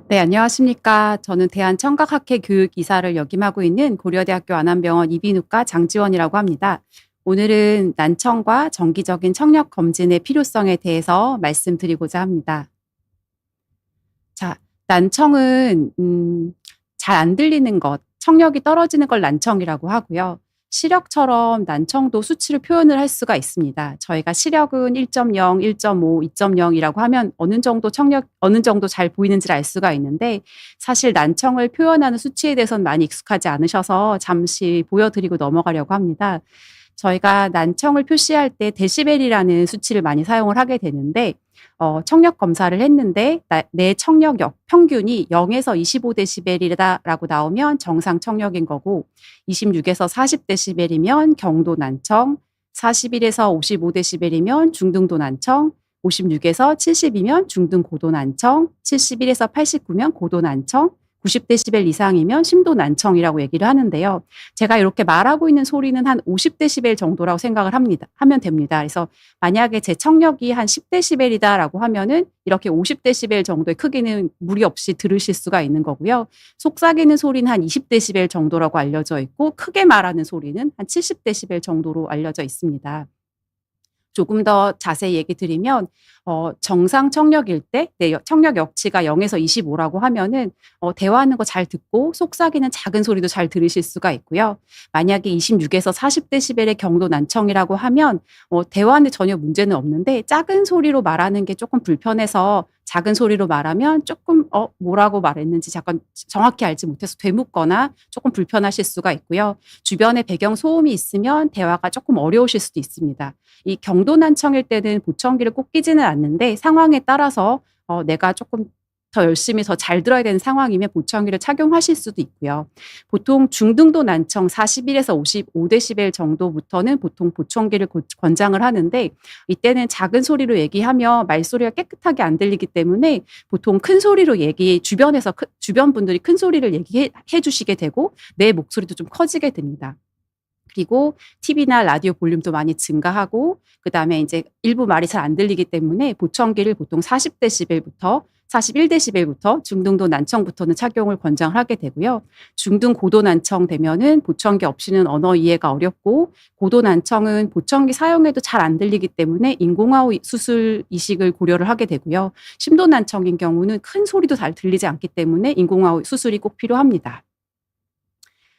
네, 안녕하십니까. 저는 대한청각학회 교육이사를 역임하고 있는 고려대학교 안암병원 이비인후과 장지원이라고 합니다. 오늘은 난청과 정기적인 청력 검진의 필요성에 대해서 말씀드리고자 합니다. 자, 난청은 잘 안 들리는 것, 청력이 떨어지는 걸 난청이라고 하고요. 시력처럼 난청도 수치를 표현을 할 수가 있습니다. 저희가 시력은 1.0, 1.5, 2.0이라고 하면 어느 정도 잘 보이는지를 알 수가 있는데 사실 난청을 표현하는 수치에 대해서는 많이 익숙하지 않으셔서 잠시 보여드리고 넘어가려고 합니다. 저희가 난청을 표시할 때 데시벨이라는 수치를 많이 사용을 하게 되는데 청력 검사를 했는데 내 청력 평균이 0에서 25데시벨이다라고 나오면 정상 청력인 거고 26에서 40데시벨이면 경도 난청, 41에서 55데시벨이면 중등도 난청, 56에서 70이면 중등 고도 난청, 71에서 89면 고도 난청, 90데시벨 이상이면 심도 난청이라고 얘기를 하는데요. 제가 이렇게 말하고 있는 소리는 한 50데시벨 정도라고 생각을 하면 됩니다. 그래서 만약에 제 청력이 한 10데시벨이다라고 하면은 이렇게 50데시벨 정도의 크기는 무리 없이 들으실 수가 있는 거고요. 속삭이는 소리는 한 20데시벨 정도라고 알려져 있고 크게 말하는 소리는 한 70데시벨 정도로 알려져 있습니다. 조금 더 자세히 얘기 드리면 정상 청력일 때 청력 역치가 0에서 25라고 하면은 대화하는 거 잘 듣고 속삭이는 작은 소리도 잘 들으실 수가 있고요. 만약에 26에서 40데시벨의 경도 난청이라고 하면 대화하는데 전혀 문제는 없는데 작은 소리로 말하는 게 조금 불편해서 작은 소리로 말하면 조금 뭐라고 말했는지 잠깐 정확히 알지 못해서 되묻거나 조금 불편하실 수가 있고요. 주변에 배경 소음이 있으면 대화가 조금 어려우실 수도 있습니다. 이 경도 난청일 때는 보청기를 꼭 끼지는 않는데 상황에 따라서 내가 조금 더 열심히 더 잘 들어야 되는 상황이면 보청기를 착용하실 수도 있고요. 보통 중등도 난청 41에서 55데시벨 정도부터는 보통 보청기를 권장을 하는데 이때는 작은 소리로 얘기하면 말소리가 깨끗하게 안 들리기 때문에 보통 큰 소리로 주변 분들이 큰 소리를 얘기해 주시게 되고 내 목소리도 좀 커지게 됩니다. 그리고 TV나 라디오 볼륨도 많이 증가하고 그다음에 이제 일부 말이 잘 안 들리기 때문에 보청기를 보통 40데시벨부터 41데시벨부터 중등도 난청부터는 착용을 권장을 하게 되고요. 중등 고도 난청 되면은 보청기 없이는 언어 이해가 어렵고 고도 난청은 보청기 사용해도 잘 안 들리기 때문에 인공화호 수술 이식을 고려를 하게 되고요. 심도 난청인 경우는 큰 소리도 잘 들리지 않기 때문에 인공화호 수술이 꼭 필요합니다.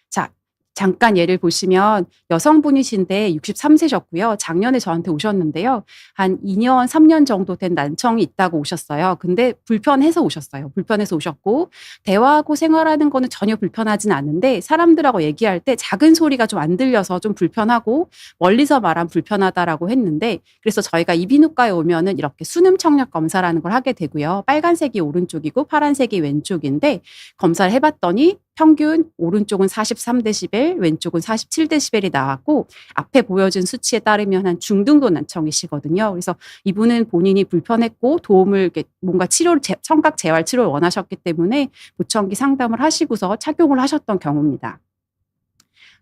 자, 잠깐 예를 보시면 여성분이신데 63세셨고요. 작년에 저한테 오셨는데요. 한 2년, 3년 정도 된 난청이 있다고 오셨어요. 근데 불편해서 오셨어요. 불편해서 오셨고 대화하고 생활하는 거는 전혀 불편하진 않은데 사람들하고 얘기할 때 작은 소리가 좀 안 들려서 좀 불편하고 멀리서 말하면 불편하다라고 했는데 그래서 저희가 이비인후과에 오면은 이렇게 수능 청력 검사라는 걸 하게 되고요. 빨간색이 오른쪽이고 파란색이 왼쪽인데 검사를 해봤더니 평균 오른쪽은 43데시벨, 왼쪽은 47데시벨이 나왔고 앞에 보여준 수치에 따르면 한 중등도 난청이시거든요. 그래서 이분은 본인이 불편했고 도움을 이렇게 뭔가 청각 재활 치료를 원하셨기 때문에 보청기 상담을 하시고서 착용을 하셨던 경우입니다.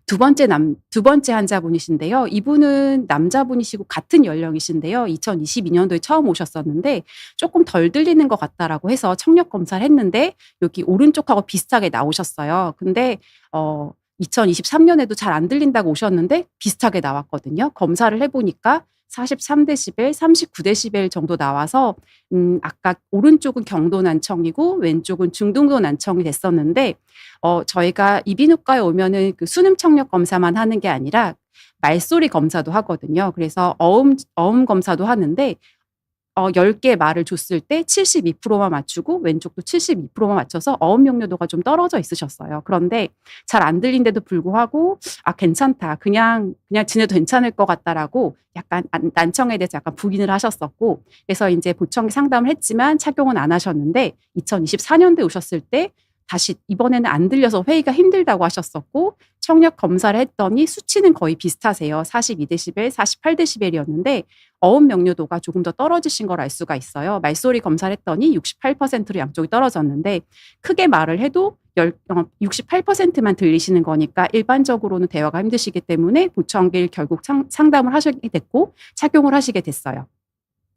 두 번째 환자분이신데요. 이분은 남자분이시고 같은 연령이신데요. 2022년도에 처음 오셨었는데 조금 덜 들리는 것 같다라고 해서 청력 검사를 했는데 여기 오른쪽하고 비슷하게 나오셨어요. 근데 2023년에도 잘 안 들린다고 오셨는데 비슷하게 나왔거든요. 검사를 해 보니까 43데시벨, 39데시벨 정도 나와서 아까 오른쪽은 경도 난청이고 왼쪽은 중등도 난청이 됐었는데 저희가 이비인후과에 오면은 그 수능 청력 검사만 하는 게 아니라 말소리 검사도 하거든요. 그래서 어음 검사도 하는데 10개 말을 줬을 때 72%만 맞추고 왼쪽도 72%만 맞춰서 어음 명료도가 좀 떨어져 있으셨어요. 그런데 잘 안 들린데도 불구하고 '아 괜찮다. 그냥 지내도 괜찮을 것 같다.'라고 약간 난청에 대해서 약간 부인을 하셨었고 그래서 인제 보청기 상담을 했지만 착용은 안 하셨는데 2024년도에 오셨을 때 다시 이번에는 안 들려서 회의가 힘들다고 하셨었고 청력 검사를 했더니 수치는 거의 비슷하세요. 42데시벨, 48데시벨이었는데 어음 명료도가 조금 더 떨어지신 걸 알 수가 있어요. 말소리 검사를 했더니 68%로 양쪽이 떨어졌는데 크게 말을 해도 68%만 들리시는 거니까 일반적으로는 대화가 힘드시기 때문에 보청기를 결국 상담을 하시게 됐고 착용을 하시게 됐어요.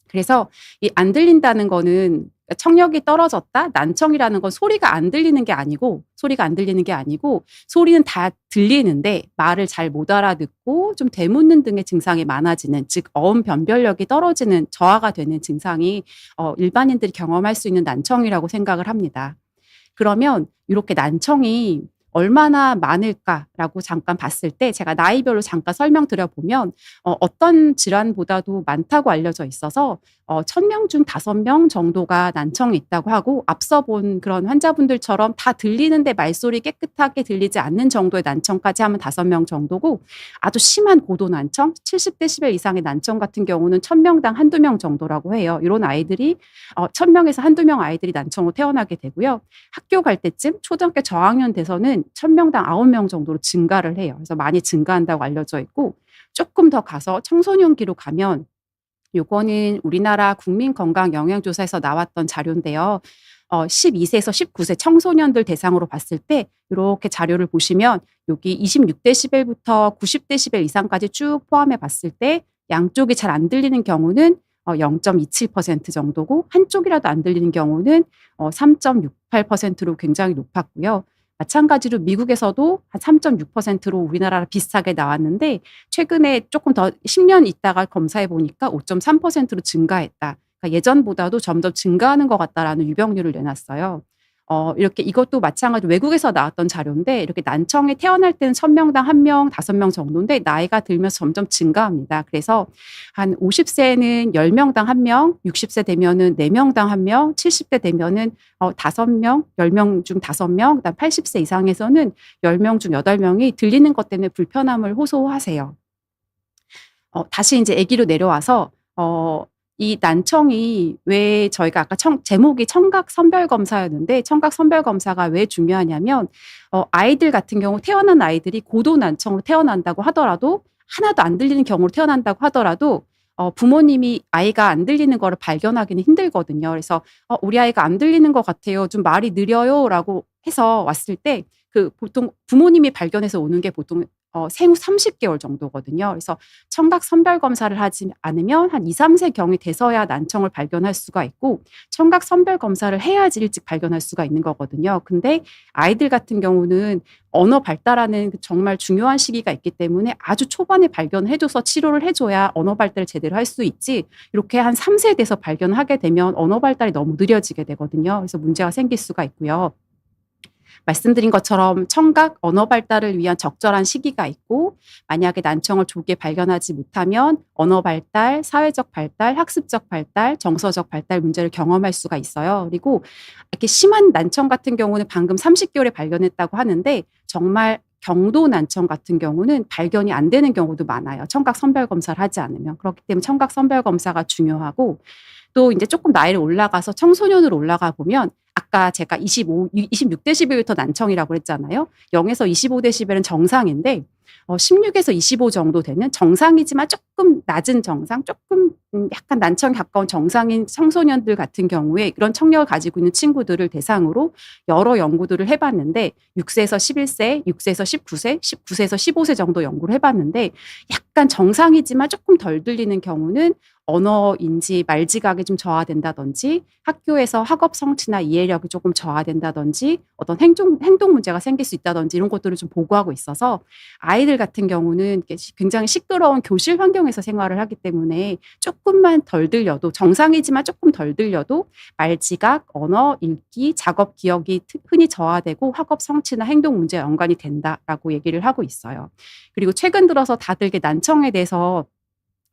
그래서 이 안 들린다는 거는 청력이 떨어졌다? 난청이라는 건 소리가 안 들리는 게 아니고 소리는 다 들리는데 말을 잘 못 알아듣고 좀 되묻는 등의 증상이 많아지는, 즉 어음 변별력이 떨어지는, 저하가 되는 증상이 일반인들이 경험할 수 있는 난청이라고 생각을 합니다. 그러면 이렇게 난청이 얼마나 많을까라고 잠깐 봤을 때 제가 나이별로 잠깐 설명드려 보면 어떤 질환보다도 많다고 알려져 있어서 1000명 중 5명 정도가 난청이 있다고 하고, 앞서 본 그런 환자분들처럼 다 들리는데 말소리 깨끗하게 들리지 않는 정도의 난청까지 하면 5명 정도고, 아주 심한 고도 난청, 70데시벨 이상의 난청 같은 경우는 1000명당 한두 명 정도라고 해요. 이런 아이들이 1000명에서 한두 명 아이들이 난청으로 태어나게 되고요. 학교 갈 때쯤 초등학교 저학년 돼서는 1000명당 9명 정도로 증가를 해요. 그래서 많이 증가한다고 알려져 있고, 조금 더 가서 청소년기로 가면, 요거는 우리나라 국민건강영양조사에서 나왔던 자료인데요. 12세에서 19세 청소년들 대상으로 봤을 때 이렇게 자료를 보시면 여기 26데시벨부터 90데시벨 이상까지 쭉 포함해 봤을 때 양쪽이 잘 안 들리는 경우는 0.27% 정도고, 한쪽이라도 안 들리는 경우는 3.68%로 굉장히 높았고요. 마찬가지로 미국에서도 한 3.6%로 우리나라랑 비슷하게 나왔는데, 최근에 조금 더 10년 있다가 검사해 보니까 5.3%로 증가했다. 그러니까 예전보다도 점점 증가하는 것 같다라는 유병률을 내놨어요. 이렇게 이것도 마찬가지로 외국에서 나왔던 자료인데, 이렇게 난청에 태어날 때는 1000명당 1명, 5명 정도인데 나이가 들면서 점점 증가합니다. 그래서 한 50세는 10명당 1명, 60세 되면은 4명당 1명, 70대 되면은 5명, 10명 중 5명, 그다음 80세 이상에서는 10명 중 8명이 들리는 것 때문에 불편함을 호소하세요. 다시 이제 아기로 내려와서 이 난청이 왜, 저희가 아까 제목이 청각 선별 검사였는데, 청각 선별 검사가 왜 중요하냐면 아이들 같은 경우, 태어난 아이들이 고도 난청으로 태어난다고 하더라도, 하나도 안 들리는 경우로 태어난다고 하더라도 부모님이 아이가 안 들리는 거를 발견하기는 힘들거든요. 그래서 우리 아이가 안 들리는 것 같아요, 좀 말이 느려요라고 해서 왔을 때 그 보통 부모님이 발견해서 오는 게 보통 생후 30개월 정도거든요. 그래서 청각 선별 검사를 하지 않으면 한 2, 3세 경이 돼서야 난청을 발견할 수가 있고, 청각 선별 검사를 해야지 일찍 발견할 수가 있는 거거든요. 근데 아이들 같은 경우는 언어 발달하는 정말 중요한 시기가 있기 때문에 아주 초반에 발견해줘서 치료를 해줘야 언어 발달을 제대로 할 수 있지, 이렇게 한 3세 돼서 발견하게 되면 언어 발달이 너무 느려지게 되거든요. 그래서 문제가 생길 수가 있고요. 말씀드린 것처럼 청각 언어 발달을 위한 적절한 시기가 있고, 만약에 난청을 조기에 발견하지 못하면 언어 발달, 사회적 발달, 학습적 발달, 정서적 발달 문제를 경험할 수가 있어요. 그리고 이렇게 심한 난청 같은 경우는 방금 30개월에 발견했다고 하는데, 정말 경도 난청 같은 경우는 발견이 안 되는 경우도 많아요, 청각 선별 검사를 하지 않으면. 그렇기 때문에 청각 선별 검사가 중요하고, 또 이제 조금 나이를 올라가서 청소년으로 올라가 보면, 아까 제가 26데시벨부터 난청이라고 했잖아요. 0에서 25데시벨은 정상인데 16에서 25 정도 되는 정상이지만 조금 낮은 정상, 조금 약간 난청에 가까운 정상인 청소년들 같은 경우에, 그런 청력을 가지고 있는 친구들을 대상으로 여러 연구들을 해봤는데, 6세에서 11세, 6세에서 19세, 19세에서 15세 정도 연구를 해봤는데, 약간 정상이지만 조금 덜 들리는 경우는 언어 인지, 말지각이 좀 저하된다든지, 학교에서 학업 성취나 이해력이 조금 저하된다든지, 어떤 행동 문제가 생길 수 있다든지, 이런 것들을 좀 보고하고 있어서, 아이들 같은 경우는 굉장히 시끄러운 교실 환경에서 생활을 하기 때문에 조금만 덜 들려도, 정상이지만 조금 덜 들려도 말지각, 언어, 읽기, 작업 기억이 흔히 저하되고 학업 성취나 행동 문제와 연관이 된다라고 얘기를 하고 있어요. 그리고 최근 들어서 다들 이게 난청에 대해서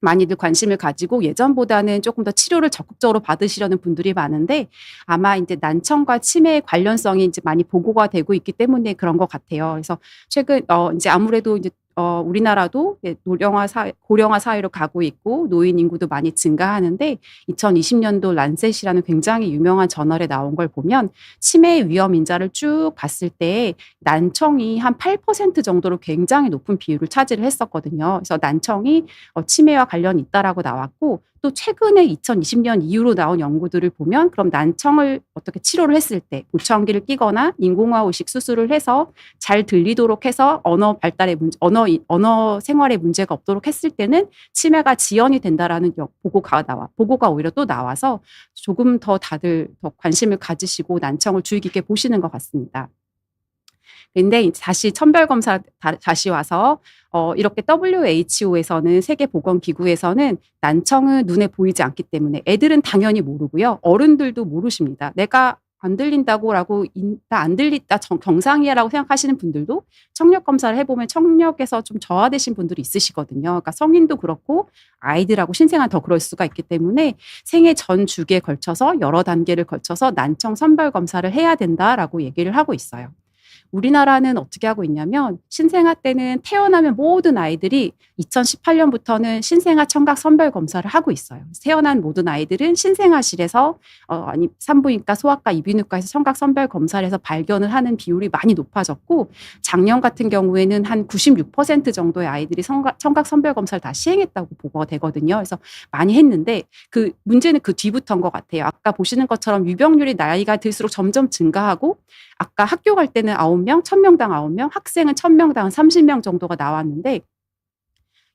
많이들 관심을 가지고 예전보다는 조금 더 치료를 적극적으로 받으시려는 분들이 많은데, 아마 이제 난청과 치매의 관련성이 이제 많이 보고가 되고 있기 때문에 그런 것 같아요. 그래서 최근 이제 아무래도 이제 우리나라도 고령화 사회로 가고 있고 노인 인구도 많이 증가하는데, 2020년도 란셋이라는 굉장히 유명한 저널에 나온 걸 보면 치매의 위험 인자를 쭉 봤을 때 난청이 한 8% 정도로 굉장히 높은 비율을 차지를 했었거든요. 그래서 난청이 치매와 관련이 있다라고 나왔고, 또 최근에 2020년 이후로 나온 연구들을 보면 그럼 난청을 어떻게 치료를 했을 때 보청기를 끼거나 인공화 의식 수술을 해서 잘 들리도록 해서 언어 발달에 언어 생활에 문제가 없도록 했을 때는 치매가 지연이 된다라는 보고가 오히려 또 나와서 조금 더 다들 더 관심을 가지시고 난청을 주의 깊게 보시는 것 같습니다. 근데 다시 천별검사 다시 와서 이렇게 WHO에서는 세계보건기구에서는 난청은 눈에 보이지 않기 때문에 애들은 당연히 모르고요. 어른들도 모르십니다. 내가 안 들린다고라고 나 안 들리다 경상이야라고 생각하시는 분들도 청력 검사를 해보면 청력에서 좀 저하되신 분들이 있으시거든요. 그러니까 성인도 그렇고 아이들하고 신생아 더 그럴 수가 있기 때문에 생애 전 주기에 걸쳐서 여러 단계를 걸쳐서 난청 선별 검사를 해야 된다라고 얘기를 하고 있어요. 우리나라는 어떻게 하고 있냐면 신생아 때는 태어나면 모든 아이들이 2018년부터는 신생아 청각 선별 검사를 하고 있어요. 태어난 모든 아이들은 신생아실에서 아니 산부인과, 소아과, 이비인후과에서 청각 선별 검사를 해서 발견을 하는 비율이 많이 높아졌고 작년 같은 경우에는 한 96% 정도의 아이들이 청각 선별 검사를 다 시행했다고 보고가 되거든요. 그래서 많이 했는데 그 문제는 그 뒤부터인 것 같아요. 아까 보시는 것처럼 유병률이 나이가 들수록 점점 증가하고 아까 학교 갈 때는 9명, 1000명당 9명, 학생은 1000명당 30명 정도가 나왔는데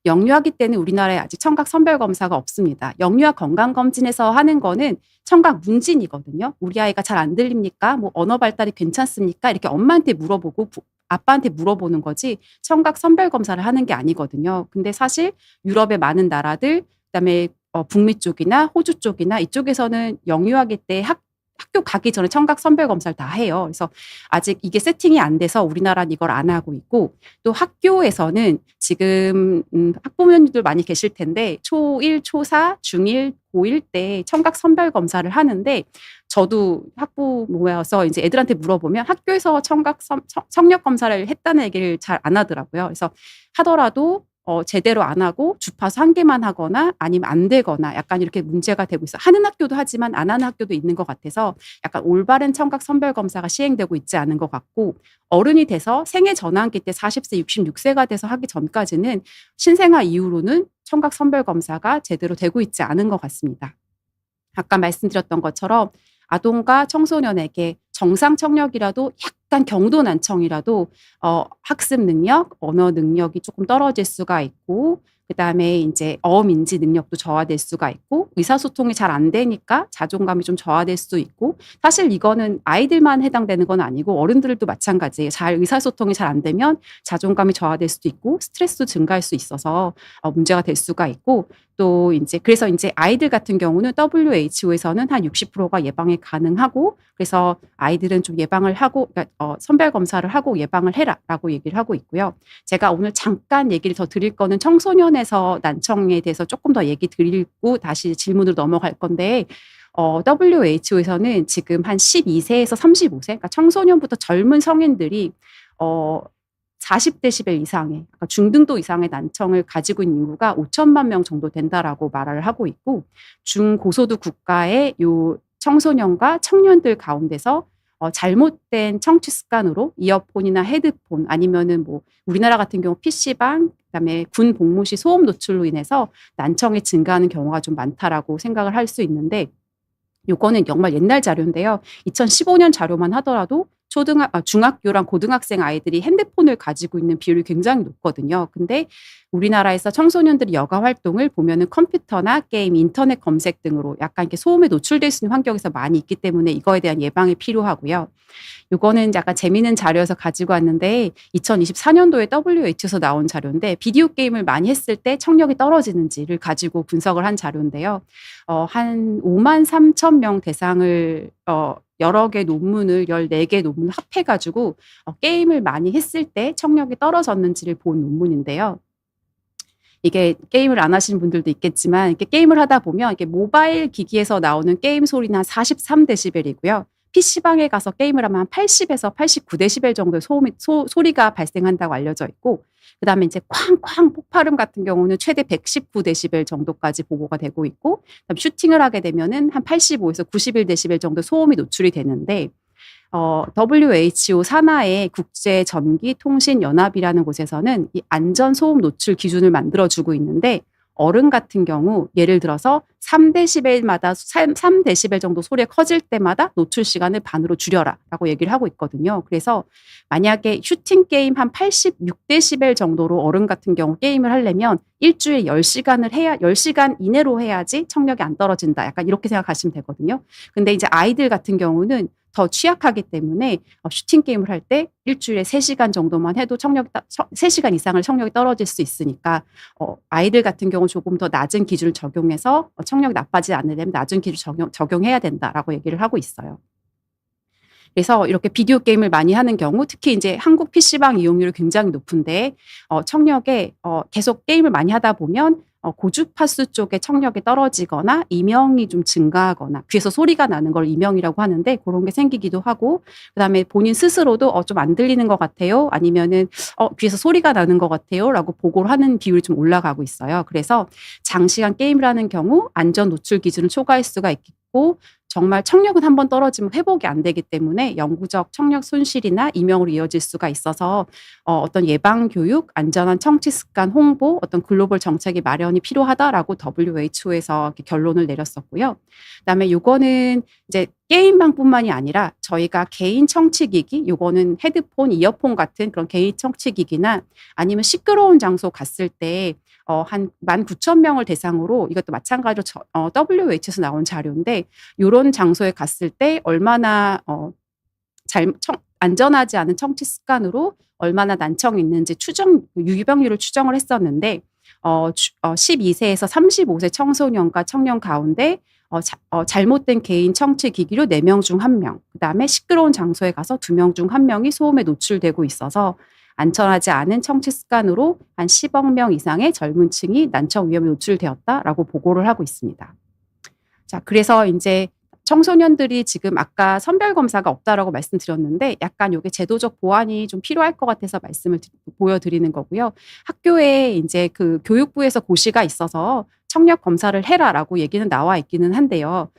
영유아기 때는 우리나라에 아직 청각 선별 검사가 없습니다. 영유아 건강검진에서 하는 거는 청각 문진이거든요. 우리 아이가 잘 안 들립니까? 뭐 언어 발달이 괜찮습니까? 이렇게 엄마한테 물어보고 아빠한테 물어보는 거지 청각 선별 검사를 하는 게 아니거든요. 근데 사실 유럽의 많은 나라들 그다음에 북미 쪽이나 호주 쪽이나 이쪽에서는 영유아기 때 학교 가기 전에 청각 선별 검사를 다 해요. 그래서 아직 이게 세팅이 안 돼서 우리나라는 이걸 안 하고 있고 또 학교에서는 지금 학부모님들 많이 계실 텐데 초1, 초4, 중1, 고1 때 청각 선별 검사를 하는데 저도 학부모여서 이제 애들한테 물어보면 학교에서 청력 검사를 했다는 얘기를 잘 안 하더라고요. 그래서 하더라도 제대로 안 하고 주파수 한 개만 하거나 아니면 안 되거나 약간 이렇게 문제가 되고 있어. 하는 학교도 하지만 안 하는 학교도 있는 것 같아서 약간 올바른 청각 선별 검사가 시행되고 있지 않은 것 같고 어른이 돼서 생애 전환기 때 40세, 66세가 돼서 하기 전까지는 신생아 이후로는 청각 선별 검사가 제대로 되고 있지 않은 것 같습니다. 아까 말씀드렸던 것처럼 아동과 청소년에게 정상 청력이라도 약간 경도 난청이라도 학습 능력, 언어 능력이 조금 떨어질 수가 있고 그다음에 이제 어민지 능력도 저하될 수가 있고 의사소통이 잘 안 되니까 자존감이 좀 저하될 수도 있고 사실 이거는 아이들만 해당되는 건 아니고 어른들도 마찬가지예요. 의사소통이 잘 안 되면 자존감이 저하될 수도 있고 스트레스도 증가할 수 있어서 문제가 될 수가 있고 또 이제 그래서 이제 아이들 같은 경우는 WHO에서는 한 60%가 예방이 가능하고 그래서 아이들은 좀 예방을 하고 그러니까 선별 검사를 하고 예방을 해라라고 얘기를 하고 있고요. 제가 오늘 잠깐 얘기를 더 드릴 거는 청소년에서 난청에 대해서 조금 더 얘기 드리고 다시 질문으로 넘어갈 건데 WHO에서는 지금 한 12세에서 35세 그러니까 청소년부터 젊은 성인들이 40데시벨 이상의 그러니까 중등도 이상의 난청을 가지고 있는 인구가 5천만 명 정도 된다라고 말을 하고 있고 중고소득 국가의 요 청소년과 청년들 가운데서 잘못된 청취 습관으로 이어폰이나 헤드폰 아니면은 뭐 우리나라 같은 경우 PC방 그다음에 군 복무 시 소음 노출로 인해서 난청이 증가하는 경우가 좀 많다라고 생각을 할 수 있는데 요거는 정말 옛날 자료인데요. 2015년 자료만 하더라도 중학교랑 고등학생 아이들이 핸드폰을 가지고 있는 비율이 굉장히 높거든요. 근데 우리나라에서 청소년들이 여가 활동을 보면은 컴퓨터나 게임, 인터넷 검색 등으로 약간 이렇게 소음에 노출될 수 있는 환경에서 많이 있기 때문에 이거에 대한 예방이 필요하고요. 요거는 약간 재미있는 자료여서 가지고 왔는데 2024년도에 WHO에서 나온 자료인데 비디오 게임을 많이 했을 때 청력이 떨어지는지를 가지고 분석을 한 자료인데요. 한 5만 3천 명 대상을 여러 개 논문을 14개 논문을 합해 가지고 게임을 많이 했을 때 청력이 떨어졌는지를 본 논문인데요. 이게 게임을 안 하시는 분들도 있겠지만 이렇게 게임을 하다 보면 이렇게 모바일 기기에서 나오는 게임 소리는 한 43데시벨이고요. PC방에 가서 게임을 하면 한 80에서 89데시벨 정도의 소리가 발생한다고 알려져 있고 그다음에 이제 쾅쾅 폭발음 같은 경우는 최대 119데시벨 정도까지 보고가 되고 있고 그다음에 슈팅을 하게 되면은 한 85에서 91데시벨 정도 소음이 노출이 되는데 WHO 산하의 국제전기통신연합이라는 곳에서는 이 안전소음 노출 기준을 만들어주고 있는데 어른 같은 경우 예를 들어서 3데시벨마다 3데시벨 정도 소리가 커질 때마다 노출 시간을 반으로 줄여라라고 얘기를 하고 있거든요. 그래서 만약에 슈팅 게임 한 86데시벨 정도로 어른 같은 경우 게임을 하려면 일주일에 10시간을 해야 10시간 이내로 해야지 청력이 안 떨어진다. 약간 이렇게 생각하시면 되거든요. 근데 이제 아이들 같은 경우는 더 취약하기 때문에 슈팅 게임을 할 때 일주일에 3시간 정도만 해도 3시간 이상을 청력이 떨어질 수 있으니까 아이들 같은 경우 조금 더 낮은 기준을 적용해서 청력이 나빠지지 않으려면 낮은 기준 적용해야 된다라고 얘기를 하고 있어요. 그래서 이렇게 비디오 게임을 많이 하는 경우 특히 이제 한국 PC방 이용률이 굉장히 높은데 청력에 계속 게임을 많이 하다 보면 고주파수 쪽에 청력이 떨어지거나 이명이 좀 증가하거나 귀에서 소리가 나는 걸 이명이라고 하는데 그런 게 생기기도 하고 그다음에 본인 스스로도 좀 안 들리는 것 같아요. 아니면은 귀에서 소리가 나는 것 같아요라고 보고를 하는 비율이 좀 올라가고 있어요. 그래서 장시간 게임을 하는 경우 안전 노출 기준을 초과할 수가 있고 정말 청력은 한번 떨어지면 회복이 안 되기 때문에 영구적 청력 손실이나 이명으로 이어질 수가 있어서 어떤 예방 교육, 안전한 청취 습관 홍보, 어떤 글로벌 정책의 마련이 필요하다라고 WHO에서 이렇게 결론을 내렸었고요. 그다음에 요거는 이제 게임방뿐만이 아니라 저희가 개인 청취기기, 요거는 헤드폰, 이어폰 같은 그런 개인 청취기기나 아니면 시끄러운 장소 갔을 때 한 19,000명을 대상으로 이것도 마찬가지로 WHO에서 나온 자료인데 요런 장소에 갔을 때 얼마나 안전하지 않은 청취 습관으로 얼마나 난청이 있는지 유병률을 추정을 했었는데 12세에서 35세 청소년과 청년 가운데 잘못된 개인 청취 기기로 4명 중 1명, 그다음에 시끄러운 장소에 가서 2명 중 1명이 소음에 노출되고 있어서 안전하지 않은 청취 습관으로 한 10억 명 이상의 젊은 층이 난청 위험에 노출되었다라고 보고를 하고 있습니다. 자, 그래서 이제 청소년들이 지금 아까 선별 검사가 없다라고 말씀드렸는데 약간 요게 제도적 보완이 좀 필요할 것 같아서 말씀을 보여드리는 거고요. 학교에 이제 그 교육부에서 고시가 있어서 청력 검사를 해라라고 얘기는 나와 있기는 한데요.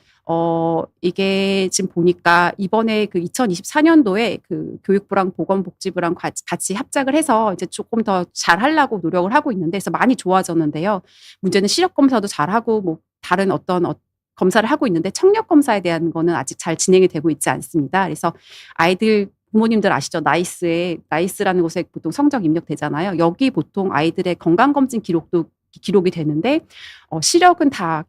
이게 지금 보니까 이번에 그 2024년도에 그 교육부랑 보건복지부랑 같이 합작을 해서 이제 조금 더 잘하려고 노력을 하고 있는데 그래서 많이 좋아졌는데요. 문제는 시력 검사도 잘하고 뭐 다른 어떤 검사를 하고 있는데 청력 검사에 대한 거는 아직 잘 진행이 되고 있지 않습니다. 그래서 아이들 부모님들 아시죠? 나이스라는 곳에 보통 성적 입력되잖아요. 여기 보통 아이들의 건강검진 기록이 되는데 시력은 다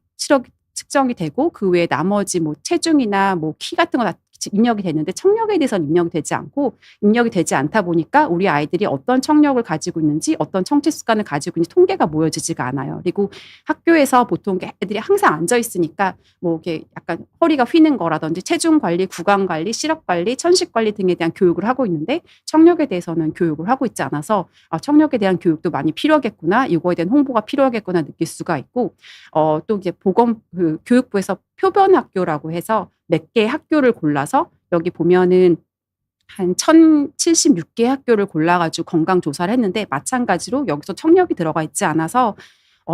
측정이 되고 그 외에 나머지 뭐 체중이나 뭐 키 같은 거 다 입력이 되는데 청력에 대해서는 입력이 되지 않고 입력이 되지 않다 보니까 우리 아이들이 어떤 청력을 가지고 있는지 어떤 청취 습관을 가지고 있는지 통계가 모여지지가 않아요. 그리고 학교에서 보통 애들이 항상 앉아 있으니까 뭐 이렇게 약간 허리가 휘는 거라든지 체중 관리, 구강 관리, 시력 관리, 천식 관리 등에 대한 교육을 하고 있는데 청력에 대해서는 교육을 하고 있지 않아서 청력에 대한 교육도 많이 필요하겠구나, 이거에 대한 홍보가 필요하겠구나 느낄 수가 있고 또 이제 교육부에서 표변 학교라고 해서 몇 개의 학교를 골라서 여기 보면은 한 1,076개 학교를 골라가지고 건강 조사를 했는데 마찬가지로 여기서 청력이 들어가 있지 않아서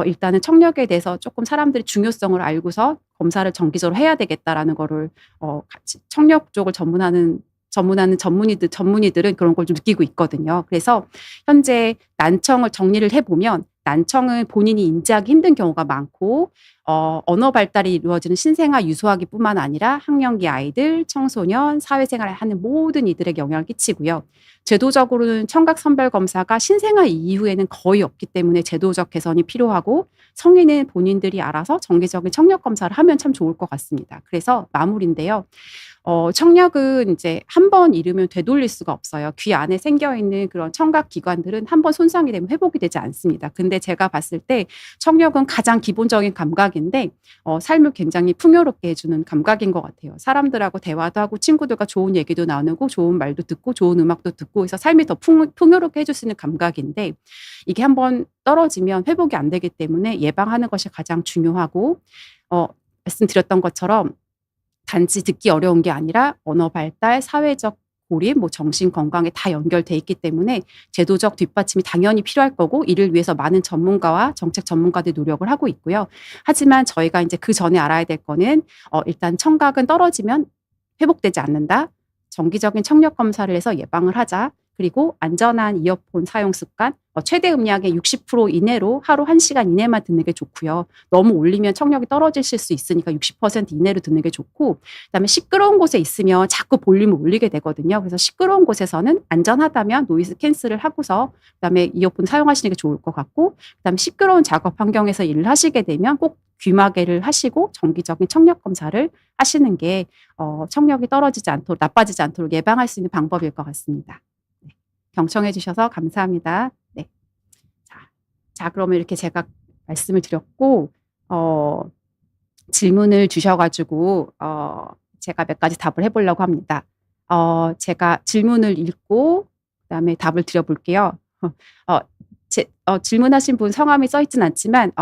일단은 청력에 대해서 조금 사람들이 중요성을 알고서 검사를 정기적으로 해야 되겠다라는 거를 같이 청력 쪽을 전문하는 전문의들은 그런 걸 좀 느끼고 있거든요. 그래서 현재 난청을 정리를 해보면 난청은 본인이 인지하기 힘든 경우가 많고 언어 발달이 이루어지는 신생아 유소아기뿐만 아니라 학령기 아이들, 청소년, 사회생활을 하는 모든 이들에게 영향을 끼치고요. 제도적으로는 청각 선별 검사가 신생아 이후에는 거의 없기 때문에 제도적 개선이 필요하고 성인은 본인들이 알아서 정기적인 청력 검사를 하면 참 좋을 것 같습니다. 그래서 마무리인데요. 청력은 이제 한 번 잃으면 되돌릴 수가 없어요. 귀 안에 생겨 있는 그런 청각 기관들은 한 번 손상이 되면 회복이 되지 않습니다. 근데 제가 봤을 때 청력은 가장 기본적인 감각인데 삶을 굉장히 풍요롭게 해주는 감각인 것 같아요. 사람들하고 대화도 하고 친구들과 좋은 얘기도 나누고 좋은 말도 듣고 좋은 음악도 듣고 해서 삶이 더 풍요롭게 해줄 수 있는 감각인데 이게 한 번 떨어지면 회복이 안 되기 때문에 예방하는 것이 가장 중요하고 말씀드렸던 것처럼 단지 듣기 어려운 게 아니라 언어 발달, 사회적 고립, 뭐 정신 건강에 다 연결돼 있기 때문에 제도적 뒷받침이 당연히 필요할 거고 이를 위해서 많은 전문가와 정책 전문가들이 노력을 하고 있고요. 하지만 저희가 이제 그 전에 알아야 될 거는 일단 청각은 떨어지면 회복되지 않는다. 정기적인 청력 검사를 해서 예방을 하자. 그리고 안전한 이어폰 사용 습관, 최대 음량의 60% 이내로 하루 1시간 이내만 듣는 게 좋고요. 너무 올리면 청력이 떨어지실 수 있으니까 60% 이내로 듣는 게 좋고, 그다음에 시끄러운 곳에 있으면 자꾸 볼륨을 올리게 되거든요. 그래서 시끄러운 곳에서는 안전하다면 노이즈 캔슬을 하고서 그다음에 이어폰 사용하시는 게 좋을 것 같고, 그다음에 시끄러운 작업 환경에서 일을 하시게 되면 꼭 귀마개를 하시고 정기적인 청력 검사를 하시는 게 청력이 떨어지지 않도록, 나빠지지 않도록 예방할 수 있는 방법일 것 같습니다. 네. 경청해 주셔서 감사합니다. 네. 그러면 이렇게 제가 말씀을 드렸고, 질문을 주셔가지고, 제가 몇 가지 답을 해보려고 합니다. 제가 질문을 읽고, 그다음에 답을 드려볼게요. 질문하신 분 성함이 써있진 않지만,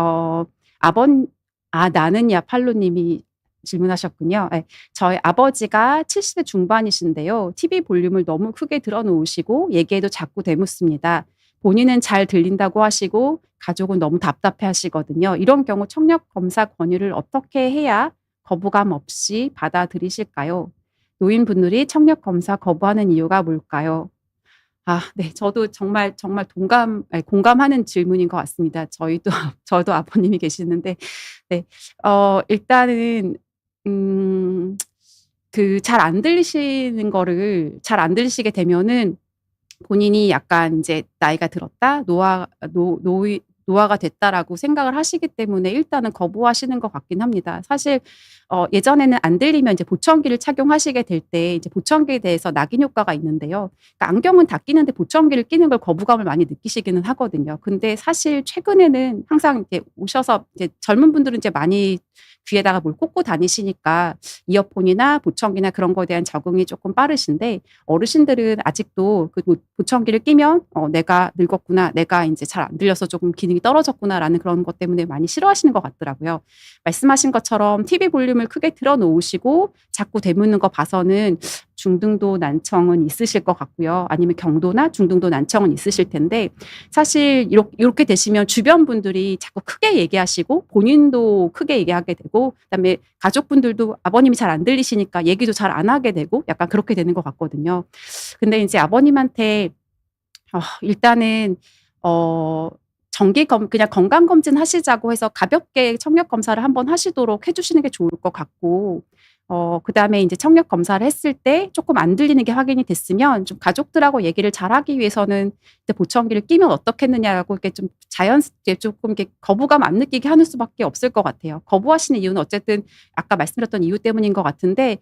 나는야 팔로님이 질문하셨군요. 네, 저희 아버지가 70대 중반이신데요. TV 볼륨을 너무 크게 들어놓으시고 얘기해도 자꾸 대묻습니다. 본인은 잘 들린다고 하시고 가족은 너무 답답해 하시거든요. 이런 경우 청력 검사 권유를 어떻게 해야 거부감 없이 받아들이실까요? 노인분들이 청력 검사 거부하는 이유가 뭘까요? 네. 저도 정말 공감하는 질문인 것 같습니다. 저도 아버님이 계시는데, 네. 일단은, 잘 안 들리시는 거를 잘 안 들리시게 되면은 본인이 약간 이제 나이가 들었다, 노화가 됐다라고 생각을 하시기 때문에 일단은 거부하시는 것 같긴 합니다. 사실 예전에는 안 들리면 이제 보청기를 착용하시게 될 때 이제 보청기에 대해서 낙인 효과가 있는데요. 그러니까 안경은 다 끼는데 보청기를 끼는 걸 거부감을 많이 느끼시기는 하거든요. 근데 사실 최근에는 항상 이렇게 오셔서 이제 젊은 분들은 이제 많이 귀에다가 뭘 꽂고 다니시니까 이어폰이나 보청기나 그런 거에 대한 적응이 조금 빠르신데, 어르신들은 아직도 그 보청기를 끼면 내가 늙었구나, 내가 이제 잘 안 들려서 조금 기능이 떨어졌구나라는 그런 것 때문에 많이 싫어하시는 것 같더라고요. 말씀하신 것처럼 TV 볼륨을 크게 틀어놓으시고 자꾸 대묻는 거 봐서는 중등도 난청은 있으실 것 같고요. 아니면 경도나 중등도 난청은 있으실 텐데, 사실 이렇게 되시면 주변 분들이 자꾸 크게 얘기하시고 본인도 크게 얘기하게 되고, 그다음에 가족분들도 아버님이 잘 안 들리시니까 얘기도 잘 안 하게 되고 약간 그렇게 되는 것 같거든요. 근데 이제 아버님한테 일단은 그냥 건강검진 하시자고 해서 가볍게 청력 검사를 한번 하시도록 해주시는 게 좋을 것 같고, 그다음에 이제 청력 검사를 했을 때 조금 안 들리는 게 확인이 됐으면 좀 가족들하고 얘기를 잘 하기 위해서는 보청기를 끼면 어떻겠느냐라고 이렇게 좀 자연스럽게 조금 이렇게 거부감 안 느끼게 하는 수밖에 없을 것 같아요. 거부하시는 이유는 어쨌든 아까 말씀드렸던 이유 때문인 것 같은데,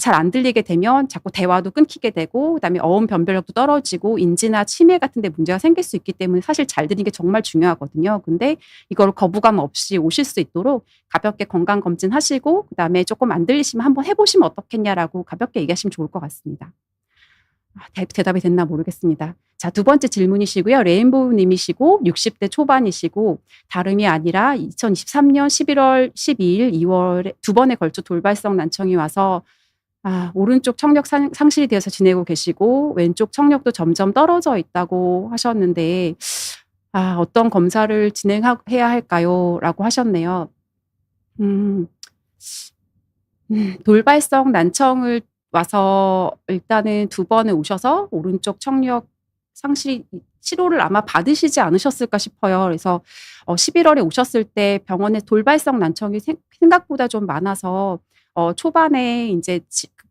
잘 안 들리게 되면 자꾸 대화도 끊기게 되고, 그다음에 어음 변별력도 떨어지고 인지나 치매 같은 데 문제가 생길 수 있기 때문에 사실 잘 들리는 게 정말 중요하거든요. 근데 이걸 거부감 없이 오실 수 있도록 가볍게 건강 검진 하시고, 그다음에 조금 안 들리시면 한번 해 보시면 어떻겠냐라고 가볍게 얘기하시면 좋을 것 같습니다. 대답이 됐나 모르겠습니다. 자, 두 번째 질문이시고요. 레인보우 님이시고 60대 초반이시고, 다름이 아니라 2023년 11월 12일, 2월에 두 번에 걸쳐 돌발성 난청이 와서 오른쪽 청력 상실이 되어서 지내고 계시고 왼쪽 청력도 점점 떨어져 있다고 하셨는데, 어떤 검사를 진행해야 할까요? 라고 하셨네요. 돌발성 난청을 와서 일단은 두 번을 오셔서 오른쪽 청력 상실 치료를 아마 받으시지 않으셨을까 싶어요. 그래서 11월에 오셨을 때 병원에 돌발성 난청이 생각보다 좀 많아서 초반에 이제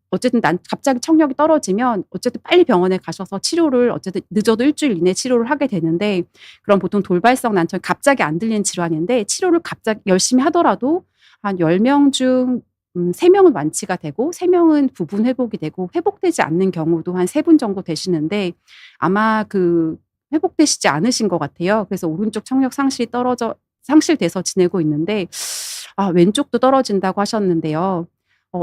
어쨌든 갑자기 청력이 떨어지면 어쨌든 빨리 병원에 가셔서 치료를 어쨌든 늦어도 일주일 이내 치료를 하게 되는데, 그럼 보통 돌발성 난청이 갑자기 안 들리는 질환인데 치료를 갑자기 열심히 하더라도 한 10명 중 3명은 완치가 되고 3명은 부분 회복이 되고, 회복되지 않는 경우도 한 3분 정도 되시는데 아마 회복되시지 않으신 것 같아요. 그래서 오른쪽 청력 상실돼서 지내고 있는데, 왼쪽도 떨어진다고 하셨는데요.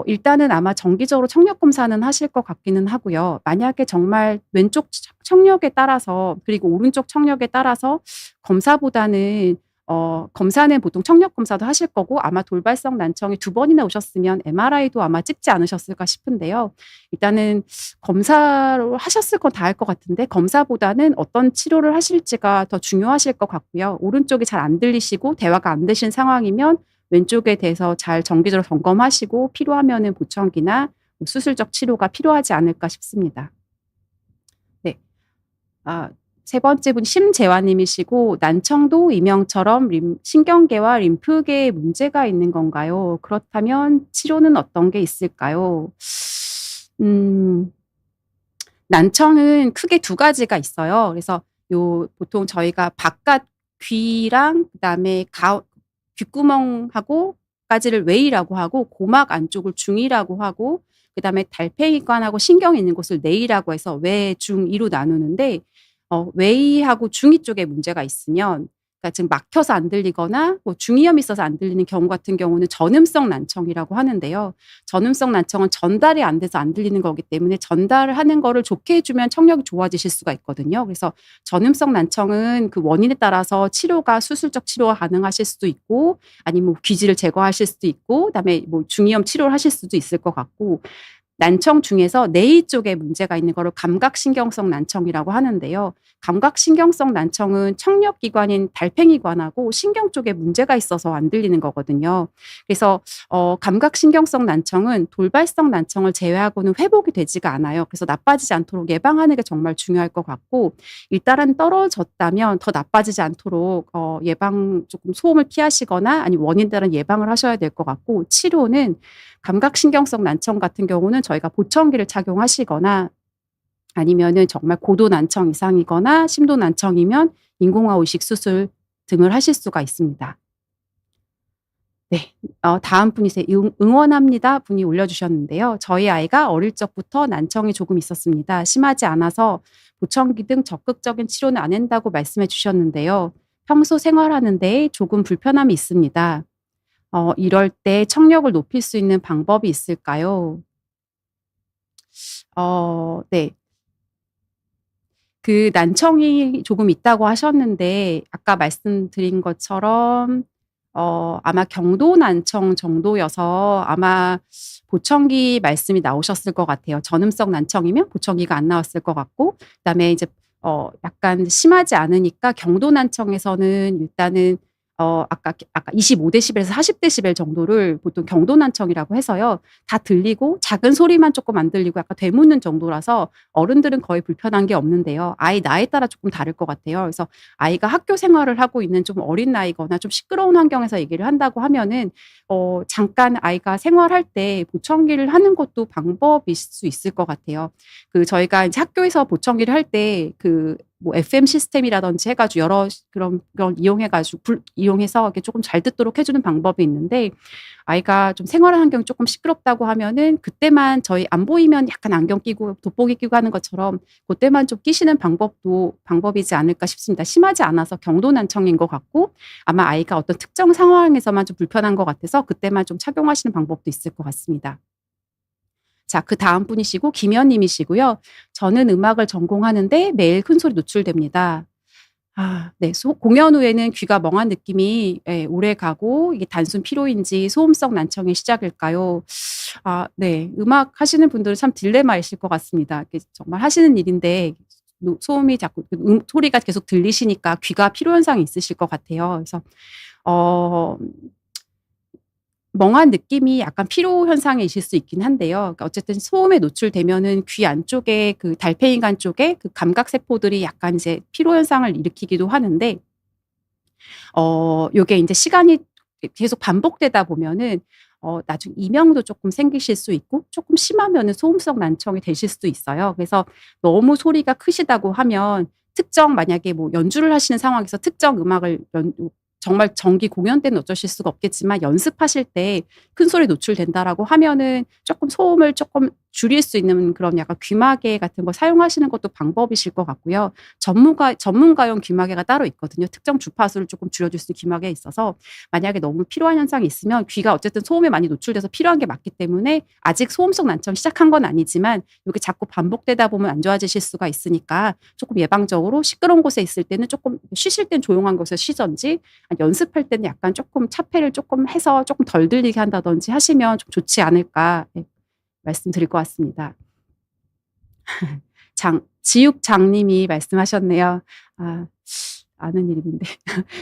일단은 아마 정기적으로 청력 검사는 하실 것 같기는 하고요. 만약에 정말 왼쪽 청력에 따라서 그리고 오른쪽 청력에 따라서 검사보다는 검사는 보통 청력 검사도 하실 거고, 아마 돌발성 난청이 두 번이나 오셨으면 MRI도 아마 찍지 않으셨을까 싶은데요. 일단은 검사로 하셨을 건 다 할 것 같은데 검사보다는 어떤 치료를 하실지가 더 중요하실 것 같고요. 오른쪽이 잘 안 들리시고 대화가 안 되신 상황이면 왼쪽에 대해서 잘 정기적으로 점검하시고 필요하면은 보청기나 수술적 치료가 필요하지 않을까 싶습니다. 아, 세 번째 분 심재환 님이시고 난청도 이명처럼 신경계와 림프계에 문제가 있는 건가요? 그렇다면 치료는 어떤 게 있을까요? 음, 난청은 크게 두 가지가 있어요. 그래서 보통 저희가 바깥 귀랑 그다음에 귓구멍하고까지를 외이라고 하고 고막 안쪽을 중이라고 하고 그다음에 달팽이관하고 신경이 있는 곳을 내이라고 해서 외, 중, 이로 나누는데 외이하고 중이 쪽에 문제가 있으면 그러니까 지금 막혀서 안 들리거나 뭐 중이염이 있어서 안 들리는 경우 같은 경우는 전음성 난청이라고 하는데요. 전음성 난청은 전달이 안 돼서 안 들리는 거기 때문에 전달을 하는 거를 좋게 해주면 청력이 좋아지실 수가 있거든요. 그래서 전음성 난청은 그 원인에 따라서 치료가 수술적 치료가 가능하실 수도 있고 아니면 뭐 귀지를 제거하실 수도 있고 그다음에 뭐 중이염 치료를 하실 수도 있을 것 같고 난청 중에서 뇌 쪽에 문제가 있는 거를 감각신경성 난청이라고 하는데요. 감각신경성 난청은 청력기관인 달팽이관하고 신경 쪽에 문제가 있어서 안 들리는 거거든요. 그래서 감각신경성 난청은 돌발성 난청을 제외하고는 회복이 되지가 않아요. 그래서 나빠지지 않도록 예방하는 게 정말 중요할 것 같고 일단은 떨어졌다면 더 나빠지지 않도록 예방 조금 소음을 피하시거나 아니면 원인 따른 예방을 하셔야 될 것 같고 치료는 감각신경성 난청 같은 경우는 저희가 보청기를 착용하시거나 아니면은 정말 고도 난청 이상이거나 심도 난청이면 인공화 의식 수술 등을 하실 수가 있습니다. 네. 다음 분이세요. 응원합니다 분이 올려주셨는데요. 저희 아이가 어릴 적부터 난청이 조금 있었습니다. 심하지 않아서 보청기 등 적극적인 치료는 안 한다고 말씀해 주셨는데요. 평소 생활하는데 조금 불편함이 있습니다. 이럴 때 청력을 높일 수 있는 방법이 있을까요? 네. 그 난청이 조금 있다고 하셨는데 아까 말씀드린 것처럼 아마 경도 난청 정도여서 아마 보청기 말씀이 나오셨을 것 같아요. 전음성 난청이면 보청기가 안 나왔을 것 같고 그다음에 이제 약간 심하지 않으니까 경도 난청에서는 일단은 아까 25데시벨에서 40데시벨 정도를 보통 경도 난청이라고 해서요. 다 들리고 작은 소리만 조금 안 들리고 약간 되묻는 정도라서 어른들은 거의 불편한 게 없는데요. 아이 나이에 따라 조금 다를 것 같아요. 그래서 아이가 학교 생활을 하고 있는 좀 어린 나이거나 좀 시끄러운 환경에서 얘기를 한다고 하면은 잠깐 아이가 생활할 때 보청기를 하는 것도 방법일 수 있을 것 같아요. 저희가 이제 학교에서 보청기를 할 때 뭐 FM 시스템이라든지 해가지고 여러 그런 이용해가지고 이용해서 이렇게 조금 잘 듣도록 해주는 방법이 있는데 아이가 좀 생활하는 환경이 조금 시끄럽다고 하면은 그때만 저희 안 보이면 약간 안경 끼고 돋보기 끼고 하는 것처럼 그때만 좀 끼시는 방법도 방법이지 않을까 싶습니다. 심하지 않아서 경도 난청인 것 같고 아마 아이가 어떤 특정 상황에서만 좀 불편한 것 같아서 그때만 좀 착용하시는 방법도 있을 것 같습니다. 자, 다음 분이시고 김현님이시고요. 저는 음악을 전공하는데 매일 큰 소리 노출됩니다. 네. 공연 후에는 귀가 멍한 느낌이 오래가고 이게 단순 피로인지 소음성 난청의 시작일까요? 네. 음악 하시는 분들은 참 딜레마이실 것 같습니다. 정말 하시는 일인데 소음이 자꾸 소리가 계속 들리시니까 귀가 피로 현상이 있으실 것 같아요. 그래서 어 멍한 느낌이 약간 피로 현상이실 수 있긴 한데요. 그러니까 어쨌든 소음에 노출되면은 귀 안쪽에 달팽이관 쪽에 감각 세포들이 약간 이제 피로 현상을 일으키기도 하는데 요게 인제 시간이 계속 반복되다 보면은 나중에 이명도 조금 생기실 수 있고 조금 심하면은 소음성 난청이 되실 수도 있어요. 그래서 너무 소리가 크시다고 하면 만약에 뭐 연주를 하시는 상황에서 특정 음악을 정말 정기 공연 때는 어쩌실 수가 없겠지만 연습하실 때 큰 소리에 노출된다라고 하면은 조금 소음을 조금 줄일 수 있는 그런 약간 귀마개 같은 거 사용하시는 것도 방법이실 것 같고요. 전문가용 귀마개가 따로 있거든요. 특정 주파수를 조금 줄여줄 수 있는 귀마개가 있어서 만약에 너무 피로한 현상이 있으면 귀가 어쨌든 소음에 많이 노출돼서 필요한 게 맞기 때문에 아직 소음성 난청 시작한 건 아니지만 이게 자꾸 반복되다 보면 안 좋아지실 수가 있으니까 조금 예방적으로 시끄러운 곳에 있을 때는 조금 쉬실 땐 조용한 곳에서 쉬든지 연습할 때는 약간 조금 차폐를 조금 해서 조금 덜 들리게 한다든지 하시면 좀 좋지 않을까 말씀드릴 것 같습니다. 지육장 님이 말씀하셨네요. 아는 이름인데.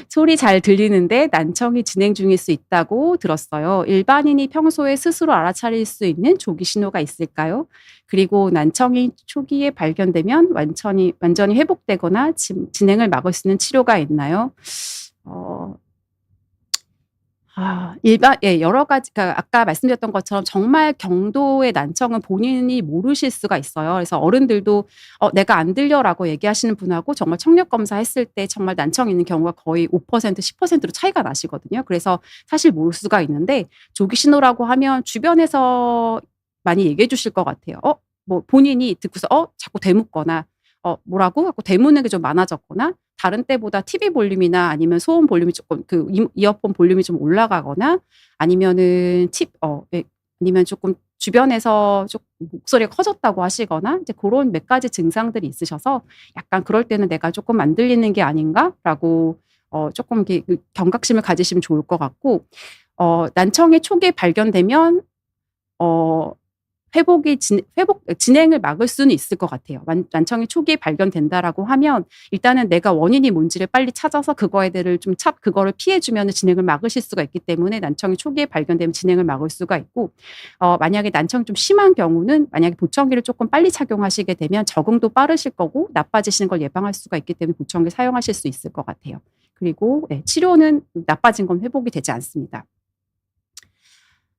소리 잘 들리는데 난청이 진행 중일 수 있다고 들었어요. 일반인이 평소에 스스로 알아차릴 수 있는 조기 신호가 있을까요? 그리고 난청이 초기에 발견되면 완전히 회복되거나 진행을 막을 수 있는 치료가 있나요? 어, 여러 가지, 그러니까 아까 말씀드렸던 것처럼 정말 경도의 난청은 본인이 모르실 수가 있어요. 그래서 어른들도 내가 안 들려라고 얘기하시는 분하고 정말 청력 검사했을 때 정말 난청이 있는 경우가 거의 5%, 10%로 차이가 나시거든요. 그래서 사실 모를 수가 있는데 조기 신호라고 하면 주변에서 많이 얘기해 주실 것 같아요. 뭐 본인이 듣고서 자꾸 대묻거나 뭐라고? 하고 대묻는 게 좀 많아졌거나 다른 때보다 TV 볼륨이나 아니면 소음 볼륨이 조금 이어폰 볼륨이 좀 올라가거나 아니면은 아니면 조금 주변에서 좀 목소리가 커졌다고 하시거나 이제 그런 몇 가지 증상들이 있으셔서 약간 그럴 때는 '내가 조금 안 들리는 게 아닌가?'라고 조금 이렇게 경각심을 가지시면 좋을 것 같고 난청이 초기에 발견되면 어 진행을 막을 수는 있을 것 같아요. 난청이 초기에 발견된다라고 하면 일단은 내가 원인이 뭔지를 빨리 찾아서 그거를 피해 주면은 진행을 막으실 수가 있기 때문에 난청이 초기에 발견되면 진행을 막을 수가 있고 만약에 난청이 좀 심한 경우는 만약에 보청기를 조금 빨리 착용하시게 되면 적응도 빠르실 거고 나빠지시는 걸 예방할 수가 있기 때문에 보청기 사용하실 수 있을 것 같아요. 그리고 치료는 나빠진 건 회복이 되지 않습니다.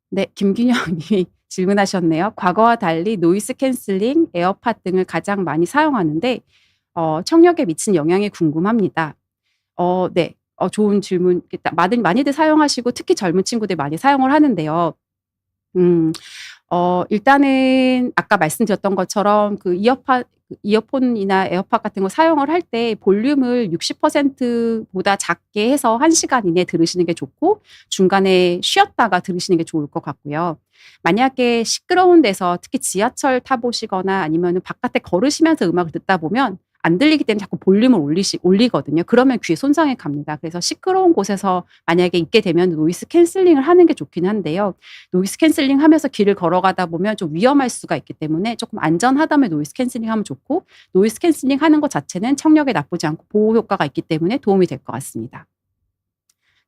네. 김균영 님이 질문하셨네요. 과거와 달리 노이즈 캔슬링, 에어팟 등을 가장 많이 사용하는데 청력에 미친 영향이 궁금합니다. 네. 좋은 질문. 많이들 사용하시고 특히 젊은 친구들이 많이 사용을 하는데요. 음. 일단은 아까 말씀드렸던 것처럼 이어폰이나 에어팟 같은 거 사용을 할 때 볼륨을 60% 보다 작게 해서 1 시간 이내에 들으시는 게 좋고 중간에 쉬었다가 들으시는 게 좋을 것 같고요. 만약에 시끄러운 데서 특히 지하철 타 보시거나 아니면은 바깥에 걸으시면서 음악을 듣다 보면 안 들리기 때문에 자꾸 볼륨을 올리거든요. 그러면 귀에 손상이 갑니다. 그래서 시끄러운 곳에서 만약에 있게 되면 노이즈 캔슬링을 하는 게 좋긴 한데요. 노이즈 캔슬링 하면서 길을 걸어가다 보면 좀 위험할 수가 있기 때문에 조금 안전하다면 노이즈 캔슬링 하면 좋고 노이즈 캔슬링 하는 것 자체는 청력에 나쁘지 않고 보호 효과가 있기 때문에 도움이 될 것 같습니다.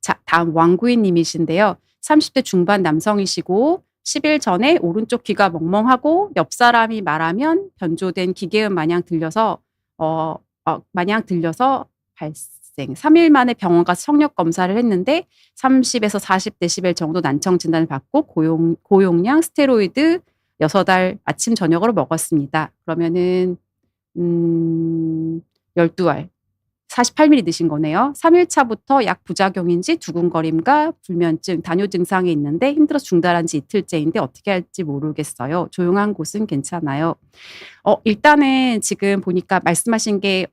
자, 다음 왕구인 님이신데요. 30대 중반 남성이시고 10일 전에 오른쪽 귀가 멍멍하고 옆 사람이 말하면 변조된 기계음 마냥 들려서 발생. 3일 만에 병원 가서 청력 검사를 했는데 30에서 40 데시벨 정도 난청 진단을 받고 고용량 스테로이드 6알 아침 저녁으로 먹었습니다. 그러면은 12알 48ml 드신 거네요. 3일 차부터 약 부작용인지 두근거림과 불면증, 단요 증상이 있는데 힘들어서 중단한 지 이틀째인데 어떻게 할지 모르겠어요. 조용한 곳은 괜찮아요. 일단은 지금 보니까 말씀하신 게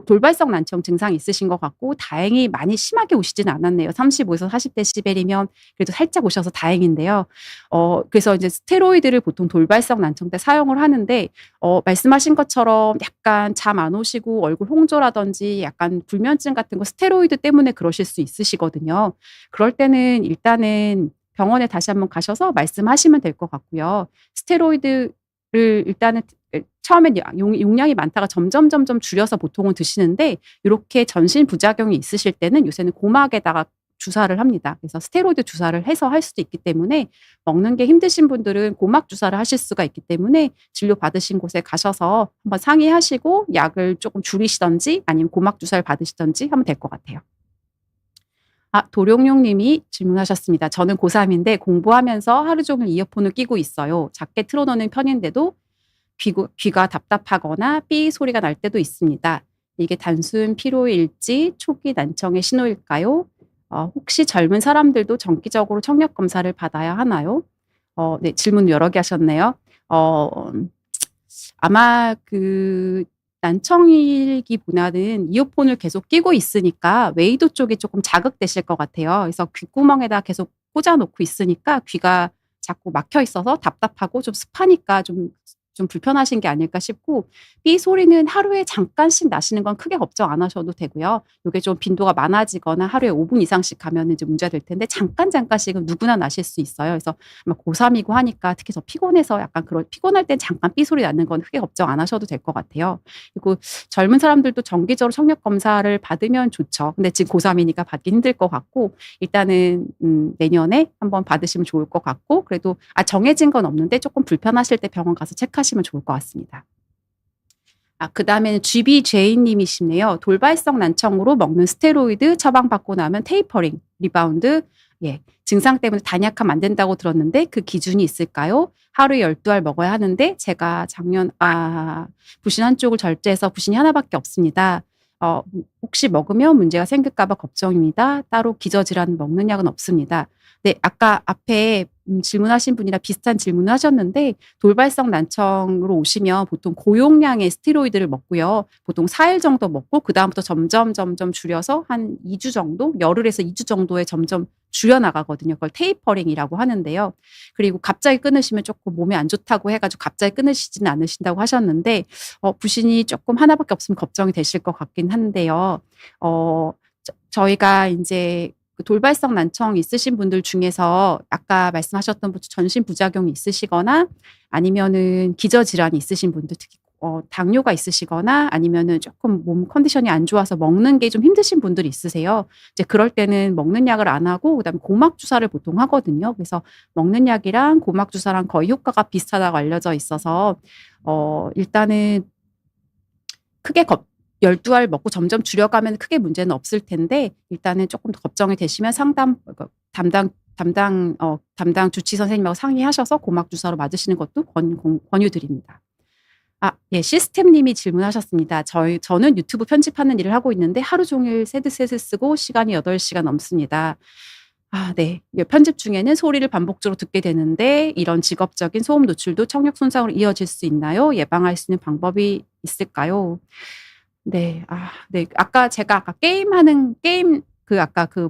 돌발성 난청 증상이 있으신 것 같고 다행히 많이 심하게 오시지는 않았네요. 35에서 40 데시벨이면 그래도 살짝 오셔서 다행인데요. 그래서 이제 스테로이드를 보통 돌발성 난청 때 사용을 하는데 말씀하신 것처럼 약간 잠 안 오시고 얼굴 홍조라든지 약간 불면증 같은 거 스테로이드 때문에 그러실 수 있으시거든요. 그럴 때는 일단은 병원에 다시 한번 가셔서 말씀하시면 될 것 같고요. 스테로이드를 일단은 처음엔 용량이 많다가 점점 줄여서 보통은 드시는데 요렇게 전신 부작용이 있으실 때는 요새는 고막에다가 주사를 합니다. 그래서 스테로이드 주사를 해서 할 수도 있기 때문에 먹는 게 힘드신 분들은 고막 주사를 하실 수가 있기 때문에 진료 받으신 곳에 가셔서 한번 상의하시고 약을 조금 줄이시든지 아니면 고막 주사를 받으시든지 하면 될 것 같아요. 도룡용 님이 질문하셨습니다. 저는 고3인데 공부하면서 하루 종일 이어폰을 끼고 있어요. 작게 틀어 놓는 편인데도 귀가 답답하거나 삐 소리가 날 때도 있습니다. 이게 단순 피로일지 초기 난청의 신호일까요? 혹시 젊은 사람들도 정기적으로 청력 검사를 받아야 하나요? 네, 질문 여러 개 하셨네요. 아마 난청이기보다는 이어폰을 계속 끼고 있으니까 웨이도 쪽이 조금 자극되실 것 같아요. 그래서 귓구멍에다 계속 꽂아 놓고 있으니까 귀가 자꾸 막혀 있어서 답답하고 좀 습하니까 좀 좀 불편하신 게 아닐까 싶고 삐 소리는 하루에 잠깐씩 나시는 건 크게 걱정 안 하셔도 되고요. 요게 좀 빈도가 많아지거나 하루에 5분 이상씩 가면은 이제 문제가 될 텐데 잠깐씩은 누구나 나실 수 있어요. 그래서 아마 고3이고 하니까 특히 더 피곤해서 약간 그런 피곤할 땐 잠깐 삐 소리 나는 건 크게 걱정 안 하셔도 될 것 같아요. 그리고 젊은 사람들도 정기적으로 청력 검사를 받으면 좋죠. 근데 지금 고3이니까 받기 힘들 것 같고 일단은 내년에 한번 받으시면 좋을 것 같고 그래도 정해진 건 없는데 조금 불편하실 때 병원 가서 체크하시면 좋을 것 같습니다. 그다음에는 GBJ 님이시네요. 돌발성 난청으로 먹는 스테로이드 처방받고 나면 테이퍼링, 리바운드, 증상 때문에 단약하면 안 된다고 들었는데 그 기준이 있을까요? 하루에 12알 먹어야 하는데 제가 작년 부신 한쪽을 절제해서 부신이 하나밖에 없습니다. 혹시 먹으면 문제가 생길까 봐 걱정입니다. 따로 기저질환 먹는 약은 없습니다. 네, 아까 앞에 질문하신 분이랑 비슷한 질문을 하셨는데 돌발성 난청으로 오시면 보통 고용량의 스테로이드를 먹고요. 보통 4일 정도 먹고 그다음부터 점점 줄여서 한 2주 정도, 열흘에서 2주 정도에 점점 줄여나가거든요. 그걸 테이퍼링이라고 하는데요. 그리고 갑자기 끊으시면 조금 몸에 안 좋다고 해가지고 갑자기 끊으시지는 않으신다고 하셨는데 부신이 조금 하나밖에 없으면 걱정이 되실 것 같긴 한데요. 저희가 이제 그 돌발성 난청 있으신 분들 중에서 아까 말씀하셨던 전신 부작용이 있으시거나 아니면은 기저질환이 있으신 분들 특히 당뇨가 있으시거나 아니면은 조금 몸 컨디션이 안 좋아서 먹는 게 좀 힘드신 분들이 있으세요. 이제 그럴 때는 먹는 약을 안 하고 그다음에 고막 주사를 보통 하거든요. 그래서 먹는 약이랑 고막 주사랑 거의 효과가 비슷하다고 알려져 있어서 일단은 크게 12알 먹고 점점 줄여가면 크게 문제는 없을 텐데 일단은 조금 더 걱정이 되시면 담당 주치 선생님하고 상의하셔서 고막 주사로 맞으시는 것도 권유드립니다. 시스템 님이 질문하셨습니다. 저는 유튜브 편집하는 일을 하고 있는데 하루 종일 헤드셋을 쓰고 시간이 8시간 넘습니다. 네. 편집 중에는 소리를 반복적으로 듣게 되는데 이런 직업적인 소음 노출도 청력 손상으로 이어질 수 있나요? 예방할 수 있는 방법이 있을까요? 네. 네. 제가 게임 아까 그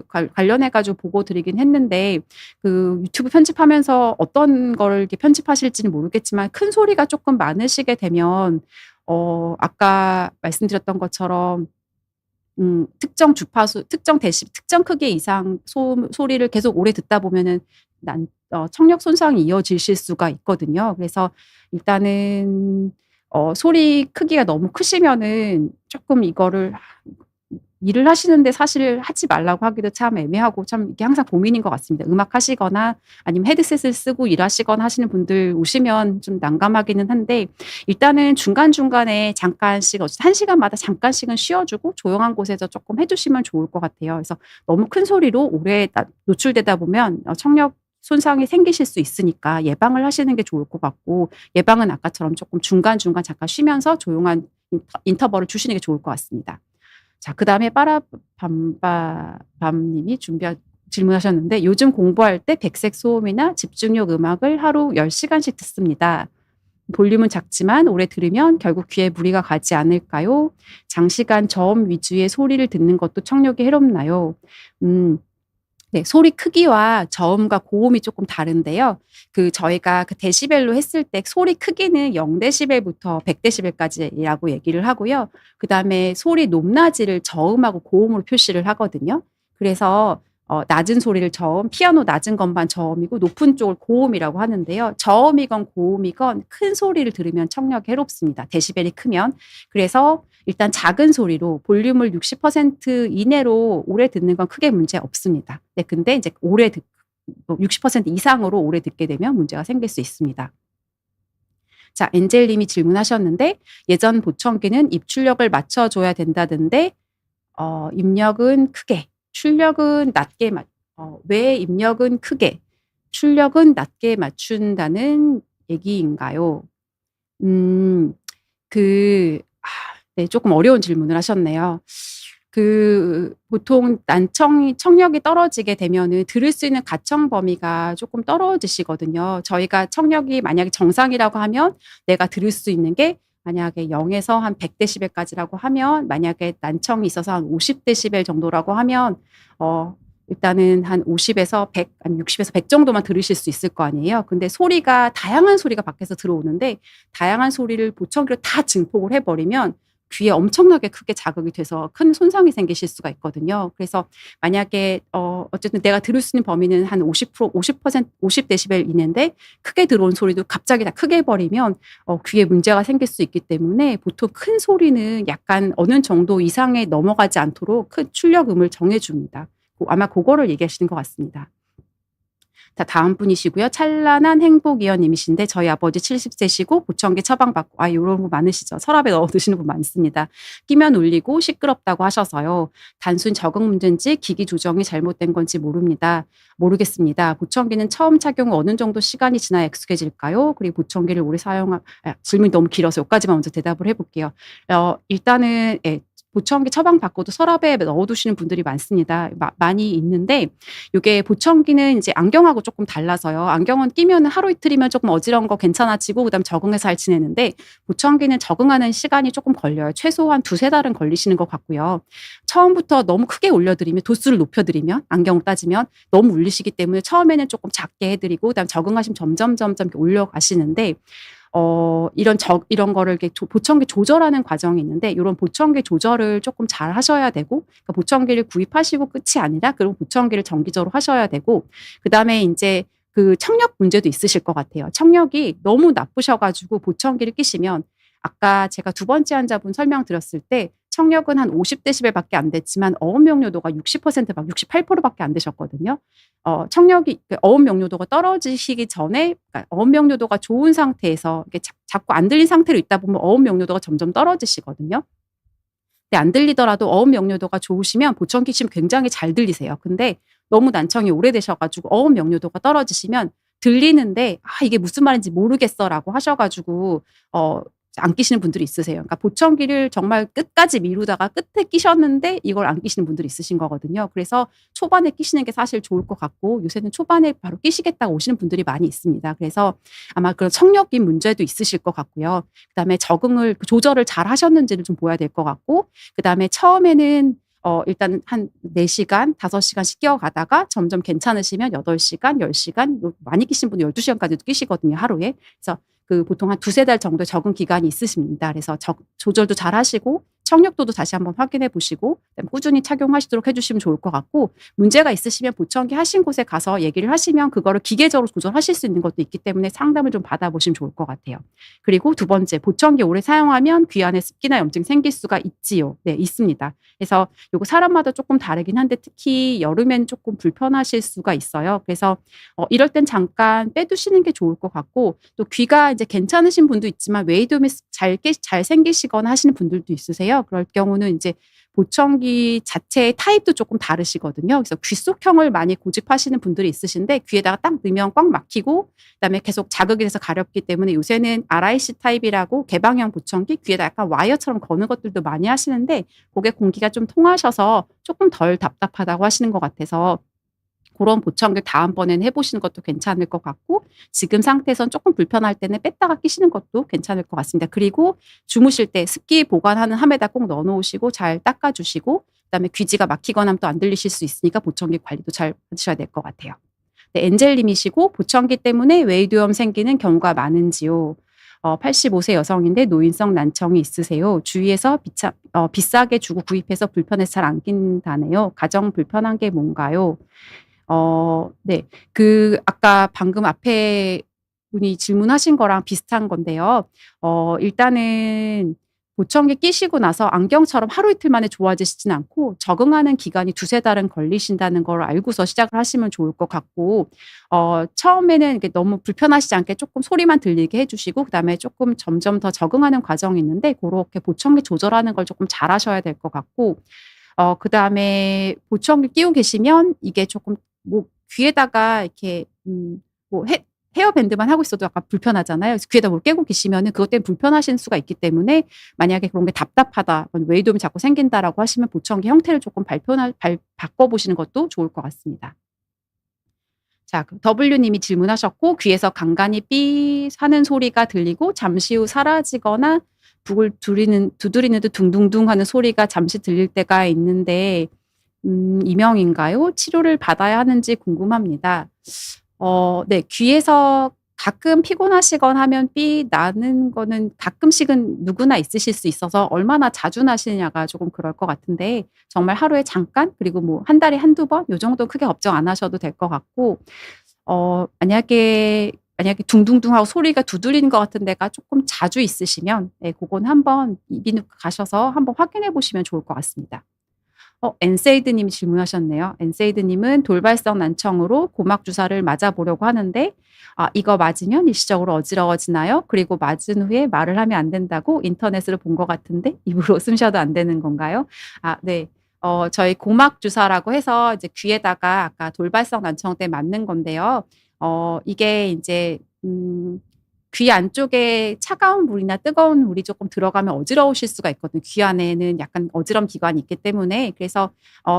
관련해 가지고 보고 드리긴 했는데 그 유튜브 편집하면서 어떤 거를 이렇게 편집하실지는 모르겠지만 큰 소리가 조금 많으시게 되면 아까 말씀드렸던 것처럼 특정 주파수, 특정 크기 이상 소리를 계속 오래 듣다 보면은 청력 손상이 이어지실 수가 있거든요. 그래서 일단은 소리 크기가 너무 크시면은 조금 이거를 일을 하시는데 사실 하지 말라고 하기도 참 애매하고 참 이게 항상 고민인 것 같습니다. 음악 하시거나 아니면 헤드셋을 쓰고 일하시거나 하시는 분들 오시면 좀 난감하기는 한데 일단은 중간중간에 잠깐씩 1시간마다 잠깐씩은 쉬어주고 조용한 곳에서 조금 해주시면 좋을 것 같아요. 그래서 너무 큰 소리로 오래 노출되다 보면 청력 손상이 생기실 수 있으니까 예방을 하시는 게 좋을 것 같고 예방은 아까처럼 조금 중간중간 잠깐 쉬면서 조용한 인터벌을 주시는 게 좋을 것 같습니다. 자, 그다음에 빠라밤님이 질문하셨는데 요즘 공부할 때 백색 소음이나 집중력 음악을 하루 10시간씩 듣습니다. 볼륨은 작지만 오래 들으면 결국 귀에 무리가 가지 않을까요? 장시간 저음 위주의 소리를 듣는 것도 청력에 해롭나요? 네, 소리 크기와 저음과 고음이 조금 다른데요. 저희가 데시벨로 했을 때 소리 크기는 0데시벨부터 100데시벨까지라고 얘기를 하고요. 그다음에 소리 높낮이를 저음하고 고음으로 표시를 하거든요. 그래서 낮은 소리를 저음, 피아노 낮은 것만 저음이고 높은 쪽을 고음이라고 하는데요. 저음이건 고음이건 큰 소리를 들으면 청력이 해롭습니다. 데시벨이 크면. 그래서 일단 작은 소리로 볼륨을 60% 이내로 오래 듣는 건 크게 문제 없습니다. 네, 근데 이제 60% 이상으로 오래 듣게 되면 문제가 생길 수 있습니다. 자, 엔젤님이 질문하셨는데 예전 보청기는 입출력을 맞춰줘야 된다던데 입력은 크게, 출력은 낮게 왜 입력은 크게, 출력은 낮게 맞춘다는 얘기인가요? 네, 조금 어려운 질문을 하셨네요. 보통 청력이 떨어지게 되면은 들을 수 있는 가청 범위가 조금 떨어지시거든요. 저희가 청력이 만약에 정상이라고 하면 내가 들을 수 있는 게 만약에 0에서 한 100데시벨까지라고 하면 만약에 난청이 있어서 한 50데시벨 정도라고 하면 일단은 한 50에서 100 아니 60에서 100 정도만 들으실 수 있을 거 아니에요. 근데 소리가 다양한 소리가 밖에서 들어오는데 다양한 소리를 보청기로 다 증폭을 해 버리면 귀에 엄청나게 크게 자극이 돼서 큰 손상이 생기실 수가 있거든요. 그래서 만약에 어쨌든 내가 들을 수 있는 범위는 한 50% 50 데시벨 이내인데 크게 들어온 소리도 갑자기 다 크게 해 버리면 귀에 문제가 생길 수 있기 때문에 보통 큰 소리는 약간 어느 정도 이상에 넘어가지 않도록 큰 출력음을 정해 줍니다. 아마 고거를 얘기하시는 것 같습니다. 자, 다음 분이시고요. 찬란한 행복이어님이신데 저희 아버지 70세시고 보청기 처방받고 요런 분 많으시죠. 서랍에 넣어 두시는 분 많습니다. 끼면 울리고 시끄럽다고 하셔서요. 단순 적응 문제인지 기기 조정이 잘못된 건지 모르겠습니다. 보청기는 처음 착용 후 어느 정도 시간이 지나야 익숙해질까요? 그리고 보청기를 오래 질문이 너무 길어서 여기까지만 먼저 대답을 해볼게요. 일단은 보청기 처방받고도 서랍에 넣어 두시는 분들이 많습니다. 많이 있는데 요게 보청기는 이제 안경하고 조금 달라서요. 안경은 끼면 하루 이틀이면 조금 어지러운 거 괜찮아지고 그다음에 적응해서 잘 지내는데 보청기는 적응하는 시간이 조금 걸려요. 최소한 2-3달은 걸리시는 것 같고요. 처음부터 너무 크게 올려드리면 도수를 높여드리면 안경을 따지면 너무 울리시기 때문에 처음에는 조금 작게 해드리고 그다음에 적응하시면 점점 이렇게 올려가시는데 이런 거를 이렇게 보청기 조절하는 과정이 있는데 요런 보청기 조절을 조금 잘 하셔야 되고 그러니까 보청기를 구입하시고 끝이 아니라 그리고 보청기를 정기적으로 하셔야 되고 그다음에 인제 그 청력 문제도 있으실 것 같아요. 청력이 너무 나쁘셔 가지고 보청기를 끼시면 아까 제가 두 번째 환자분 설명드렸을 때 청력은 한 50 데시벨밖에 안 됐지만 어음 명료도가 60% 막 68% 밖에 안 되셨거든요. 청력이 어음 명료도가 떨어지시기 전에 그러니까 어음 명료도가 좋은 상태에서 이게 자꾸 안 들린 상태로 있다 보면 어음 명료도가 점점 떨어지시거든요. 근데 안 들리더라도 어음 명료도가 좋으시면 보청기 끼시면 굉장히 잘 들리세요. 근데 너무 난청이 오래되셔 가지고 어음 명료도가 떨어지시면 들리는데 이게 무슨 말인지 모르겠어라고 하셔 가지고 안 끼시는 분들이 있으세요. 그러니까 보청기를 정말 끝까지 미루다가 끝에 끼셨는데 이걸 안 끼시는 분들이 있으신 거거든요. 그래서 초반에 끼시는 게 사실 좋을 것 같고 요새는 초반에 바로 끼시겠다고 오시는 분들이 많이 있습니다. 그래서 아마 그런 청력인 문제도 있으실 것 같고요. 그다음에 적응을 조절을 잘 하셨는지를 좀 보아야 될 것 같고 그다음에 처음에는 일단 한 4시간, 5시간씩 끼어가다가 점점 괜찮으시면 8시간, 10시간 많이 끼신 분은 12시간까지도 끼시거든요, 하루에. 그래서 보통 한 2-3달 정도의 적응 기간이 있으십니다. 그래서 조절도 잘 하시고 청력도도 다시 한번 확인해 보시고 그다음에 꾸준히 착용하시도록 해 주시면 좋을 것 같고 문제가 있으시면 보청기 하신 곳에 가서 얘기를 하시면 그거를 기계적으로 조절하실 수 있는 것도 있기 때문에 상담을 좀 받아보시면 좋을 것 같아요. 그리고 두 번째, 보청기 오래 사용하면 귀 안에 습기나 염증이 생길 수가 있지요. 네, 있습니다. 그래서 요거 사람마다 조금 다르긴 한데 특히 여름에는 조금 불편하실 수가 있어요. 그래서 이럴 땐 잠깐 빼두시는 게 좋을 것 같고 또 귀가 이제 괜찮으신 분도 있지만 웨이드움이 잘 생기시거나 하시는 분들도 있으세요. 그럴 경우는 이제 보청기 자체의 타입도 조금 다르시거든요. 그래서 귓속형을 많이 고집하시는 분들이 있으신데 귀에다가 딱 넣으면 꽉 막히고 그다음에 계속 자극이 돼서 가렵기 때문에 요새는 RIC 타입이라고 개방형 보청기 귀에다 약간 와이어처럼 거는 것들도 많이 하시는데 그게 공기가 좀 통하셔서 조금 덜 답답하다고 하시는 것 같아서 그런 보청기를 다음번에는 해보시는 것도 괜찮을 것 같고 지금 상태에선 조금 불편할 때는 뺐다가 끼시는 것도 괜찮을 것 같습니다. 그리고 주무실 때 습기 보관하는 함에다 꼭 넣어 놓으시고 잘 닦아 주시고 그다음에 귀지가 막히거나 하면 또 안 들리실 수 있으니까 보청기 관리도 잘 받으셔야 될 것 같아요. 네, 엔젤님이시고 보청기 때문에 웨이드염 생기는 경우가 많은지요. 85세 여성인데 노인성 난청이 있으세요. 주위에서 비싸게 주고 구입해서 불편해서 잘 안 낀다네요. 가장 불편한 게 뭔가요? 네. 아까 방금 앞에 분이 질문하신 거랑 비슷한 건데요. 일단은 보청기 끼시고 나서 안경처럼 하루 이틀 만에 좋아지시진 않고 적응하는 기간이 2-3달은 걸리신다는 걸 알고서 시작을 하시면 좋을 것 같고 처음에는 이게 너무 불편하시지 않게 조금 소리만 들리게 해 주시고 그다음에 조금 점점 더 적응하는 과정이 있는데 고렇게 보청기 조절하는 걸 조금 잘하셔야 될 것 같고 그다음에 보청기 끼고 계시면 이게 조금 귀에다가 이렇게 헤어밴드만 하고 있어도 약간 불편하잖아요. 그래서 귀에다 뭘 끼고 계시면은 그것 때문에 불편하실 수가 있기 때문에 만약에 그런 게 답답하다, 웨이드움이 자꾸 생긴다라고 하시면 보청기 형태를 조금 바꿔보시는 것도 좋을 것 같습니다. 자, W님이 질문하셨고 귀에서 간간이 삐 하는 소리가 들리고 잠시 후 사라지거나 북을 두드리는 듯 둥둥둥 하는 소리가 잠시 들릴 때가 있는데 이명인가요? 치료를 받아야 하는지 궁금합니다. 네. 귀에서 가끔 피곤하시거나 하면 삐 나는 거는 가끔씩은 누구나 있으실 수 있어서 얼마나 자주 나시느냐가 조금 그럴 것 같은데 정말 하루에 잠깐 그리고 뭐 한 달에 한두 번 요 정도 크게 걱정 안 하셔도 될 것 같고 만약에 둥둥둥하고 소리가 두드리는 것 같은 데가 조금 자주 있으시면 예 고건 한번 이비인후과 가셔서 한번 확인해 보시면 좋을 것 같습니다. 엔세이드 님이 질문하셨네요. 엔세이드 님은 돌발성 난청으로 고막 주사를 맞아 보려고 하는데 이거 맞으면 일시적으로 어지러워지나요? 그리고 맞은 후에 말을 하면 안 된다고 인터넷으로 본 것 같은데 입으로 숨 쉬어도 안 되는 건가요? 네. 저희 고막 주사라고 해서 이제 귀에다가 아까 돌발성 난청 때 맞는 건데요. 이게 인제 귀 안쪽에 차가운 물이나 뜨거운 물이 조금 들어가면 어지러우실 수가 있거든요. 귀 안에는 약간 어지럼 기관이 있기 때문에. 그래서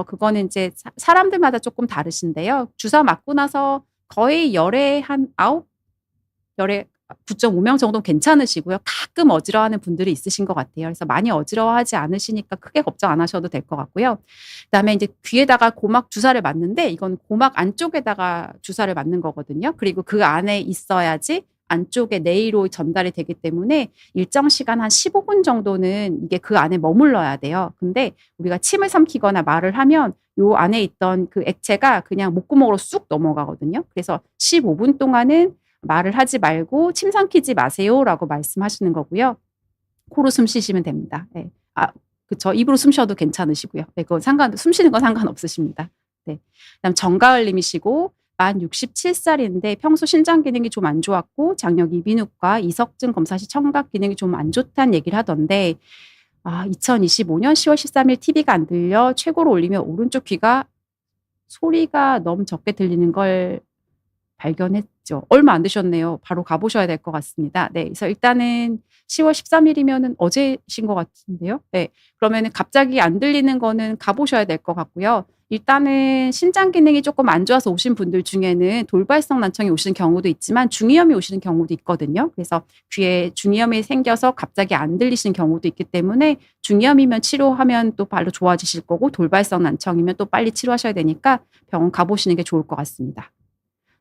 그거는 인제 사람들마다 조금 다르신데요. 주사 맞고 나서 거의 열에 한 9 열에 9.5명 정도는 괜찮으시고요. 가끔 어지러워하는 분들이 있으신 것 같아요. 그래서 많이 어지러워하지 않으시니까 크게 걱정 안 하셔도 될 것 같고요. 그다음에 인제 귀에다가 고막 주사를 맞는데 이건 고막 안쪽에다가 주사를 맞는 거거든요. 그리고 그 안에 있어야지 안쪽에 내의로 전달이 되기 때문에 일정 시간 한 15분 정도는 이게 그 안에 머물러야 돼요. 근데 우리가 침을 삼키거나 말을 하면 요 안에 있던 그 액체가 그냥 목구멍으로 쑥 넘어가거든요. 그래서 15분 동안은 말을 하지 말고 "침 삼키지 마세요."라고 말씀하시는 거고요. 코로 숨 쉬시면 됩니다. 예. 그쵸. 입으로 숨 쉬어도 괜찮으시고요. 네 그건 숨 쉬는 건 상관없으십니다. 네. 그다음 정가을 님이시고 만 67 살인데 평소 신장 기능이 좀 안 좋았고 장력 이비인후과 이석증 검사 시 청각 기능이 좀 안 좋다는 얘기를 하던데 2025년 10월 13일 TV가 안 들려 최고로 올리면 오른쪽 귀가 소리가 너무 적게 들리는 걸 발견했죠. 얼마 안 되셨네요. 바로 가 보셔야 될 것 같습니다. 네. 그래서 일단은 10월 13 일이면은 어제신 것 같은데요. 네. 그러면은 갑자기 안 들리는 거는 가 보셔야 될 것 같고요. 일단은 신장 기능이 쪼끔 안 좋아서 오신 분들 중에는 돌발성 난청이 오시는 경우도 있지만 중이염이 오시는 경우도 있거든요. 그래서 귀에 중이염이 생겨서 갑자기 안 들리시는 경우도 있기 때문에 중이염이면 치료하면 또 바로 좋아지실 거고 돌발성 난청이면 또 빨리 치료하셔야 되니까 병원 가 보시는 게 좋을 것 같습니다.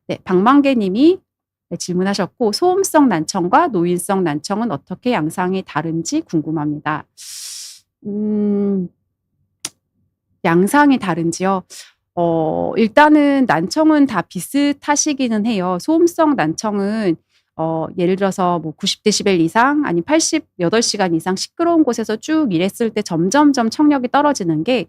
네. 방망개 님이 네 질문하셨고 "소음성 난청과 노인성 난청은 어떻게 양상이 다른지 궁금합니다." 음 양상이 다른지요? 일단은 난청은 다 비슷하시기는 해요. 소음성 난청은 예를 들어서 뭐 90 데시벨 이상 아니면 88 시간 이상 시끄러운 곳에서 쭉 일했을 때 점점점 청력이 떨어지는 게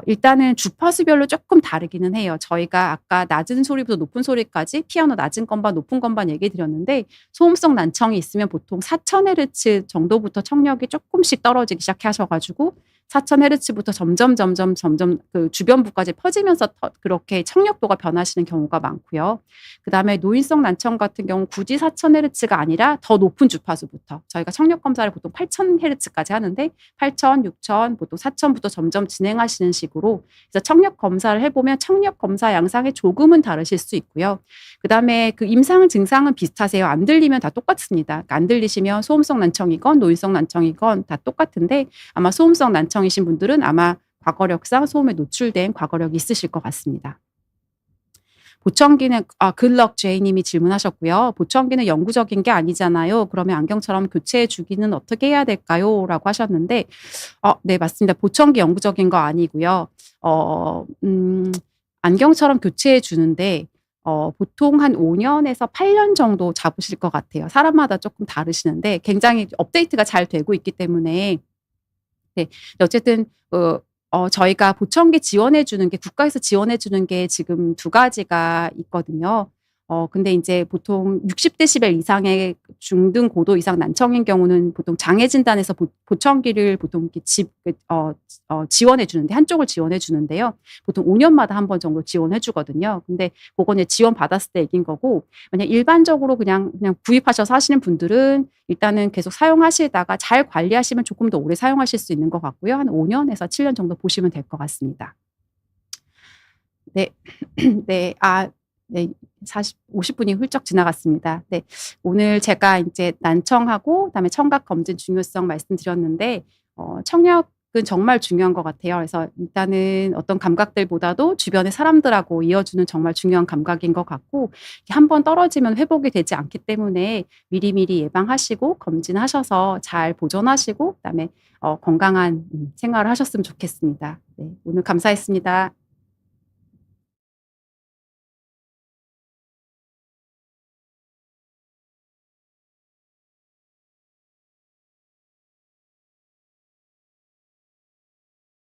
일단은 주파수별로 쪼끔 다르기는 해요. 저희가 아까 낮은 소리부터 높은 소리까지 피아노 낮은 건반 높은 건반 얘기 드렸는데 소음성 난청이 있으면 보통 4,000 헤르츠 정도부터 청력이 쪼끔씩 떨어지기 시작하셔 가지고 4,000 헤르츠부터 점점 그 주변부까지 퍼지면서 그렇게 청력도가 변하시는 경우가 많고요. 그다음에 노인성 난청 같은 경우 굳이 4,000 헤르츠가 아니라 더 높은 주파수부터 저희가 청력 검사를 보통 8,000 헤르츠까지 하는데 8,000, 6,000 보통 4,000 부터 점점 진행하시는 식으로 그래서 청력 검사를 해 보면 청력 검사 양상이 조금은 다르실 수 있고요. 그다음에 그 임상 증상은 비슷하세요. 안 들리면 다 똑같습니다. 그러니까 안 들리시면 소음성 난청이건 노인성 난청이건 다 똑같은데 아마 소음성 난청이신 분들은 아마 과거력상 소음에 노출된 과거력이 있으실 것 같습니다. 보청기는 글럭 제이 님이 질문하셨고요. "보청기는 영구적인 게 아니잖아요. 그러면 안경처럼 교체해 주기는 어떻게 해야 될까요?"라고 하셨는데 네 맞습니다. 보청기 영구적인 거 아니고요. 안경처럼 교체해 주는데 보통 한 5 년에서 8년 정도 잡으실 것 같아요. 사람마다 쪼끔 다르시는데 굉장히 업데이트가 잘 되고 있기 때문에 네. 어쨌든 저희가 보청기 지원해 주는 게 국가에서 지원해 주는 게 지금 두 가지가 있거든요. 근데 인제 보통 60 데시벨 이상의 중등 고도 이상 난청인 경우는 보통 장애 진단에서 보청기를 보통 이렇게 지원해 주는데 한쪽을 지원해 주는데요. 보통 5 년마다 한 번 정도 지원해 주거든요. 근데 고건 이제 지원 받았을 때 얘기인 거고 만약 일반적으로 그냥 구입하셔서 하시는 분들은 일단은 계속 사용하시다가 잘 관리하시면 조금 더 오래 사용하실 수 있는 것 같고요. 한 5 년에서 7년 정도 보시면 될 것 같습니다. 네. 네. 네. 50 분이 훌쩍 지나갔습니다. 네. 오늘 제가 인제 난청하고 그다음에 청각 검진 중요성 말씀드렸는데 청력은 그건 정말 중요한 것 같아요. 그래서 일단은 어떤 감각들보다도 주변의 사람들하고 이어주는 정말 중요한 감각인 것 같고 한 번 떨어지면 회복이 되지 않기 때문에 미리미리 예방하시고 검진하셔서 잘 보존하시고 그다음에 건강한 생활을 하셨으면 좋겠습니다. 네, 오늘 감사했습니다.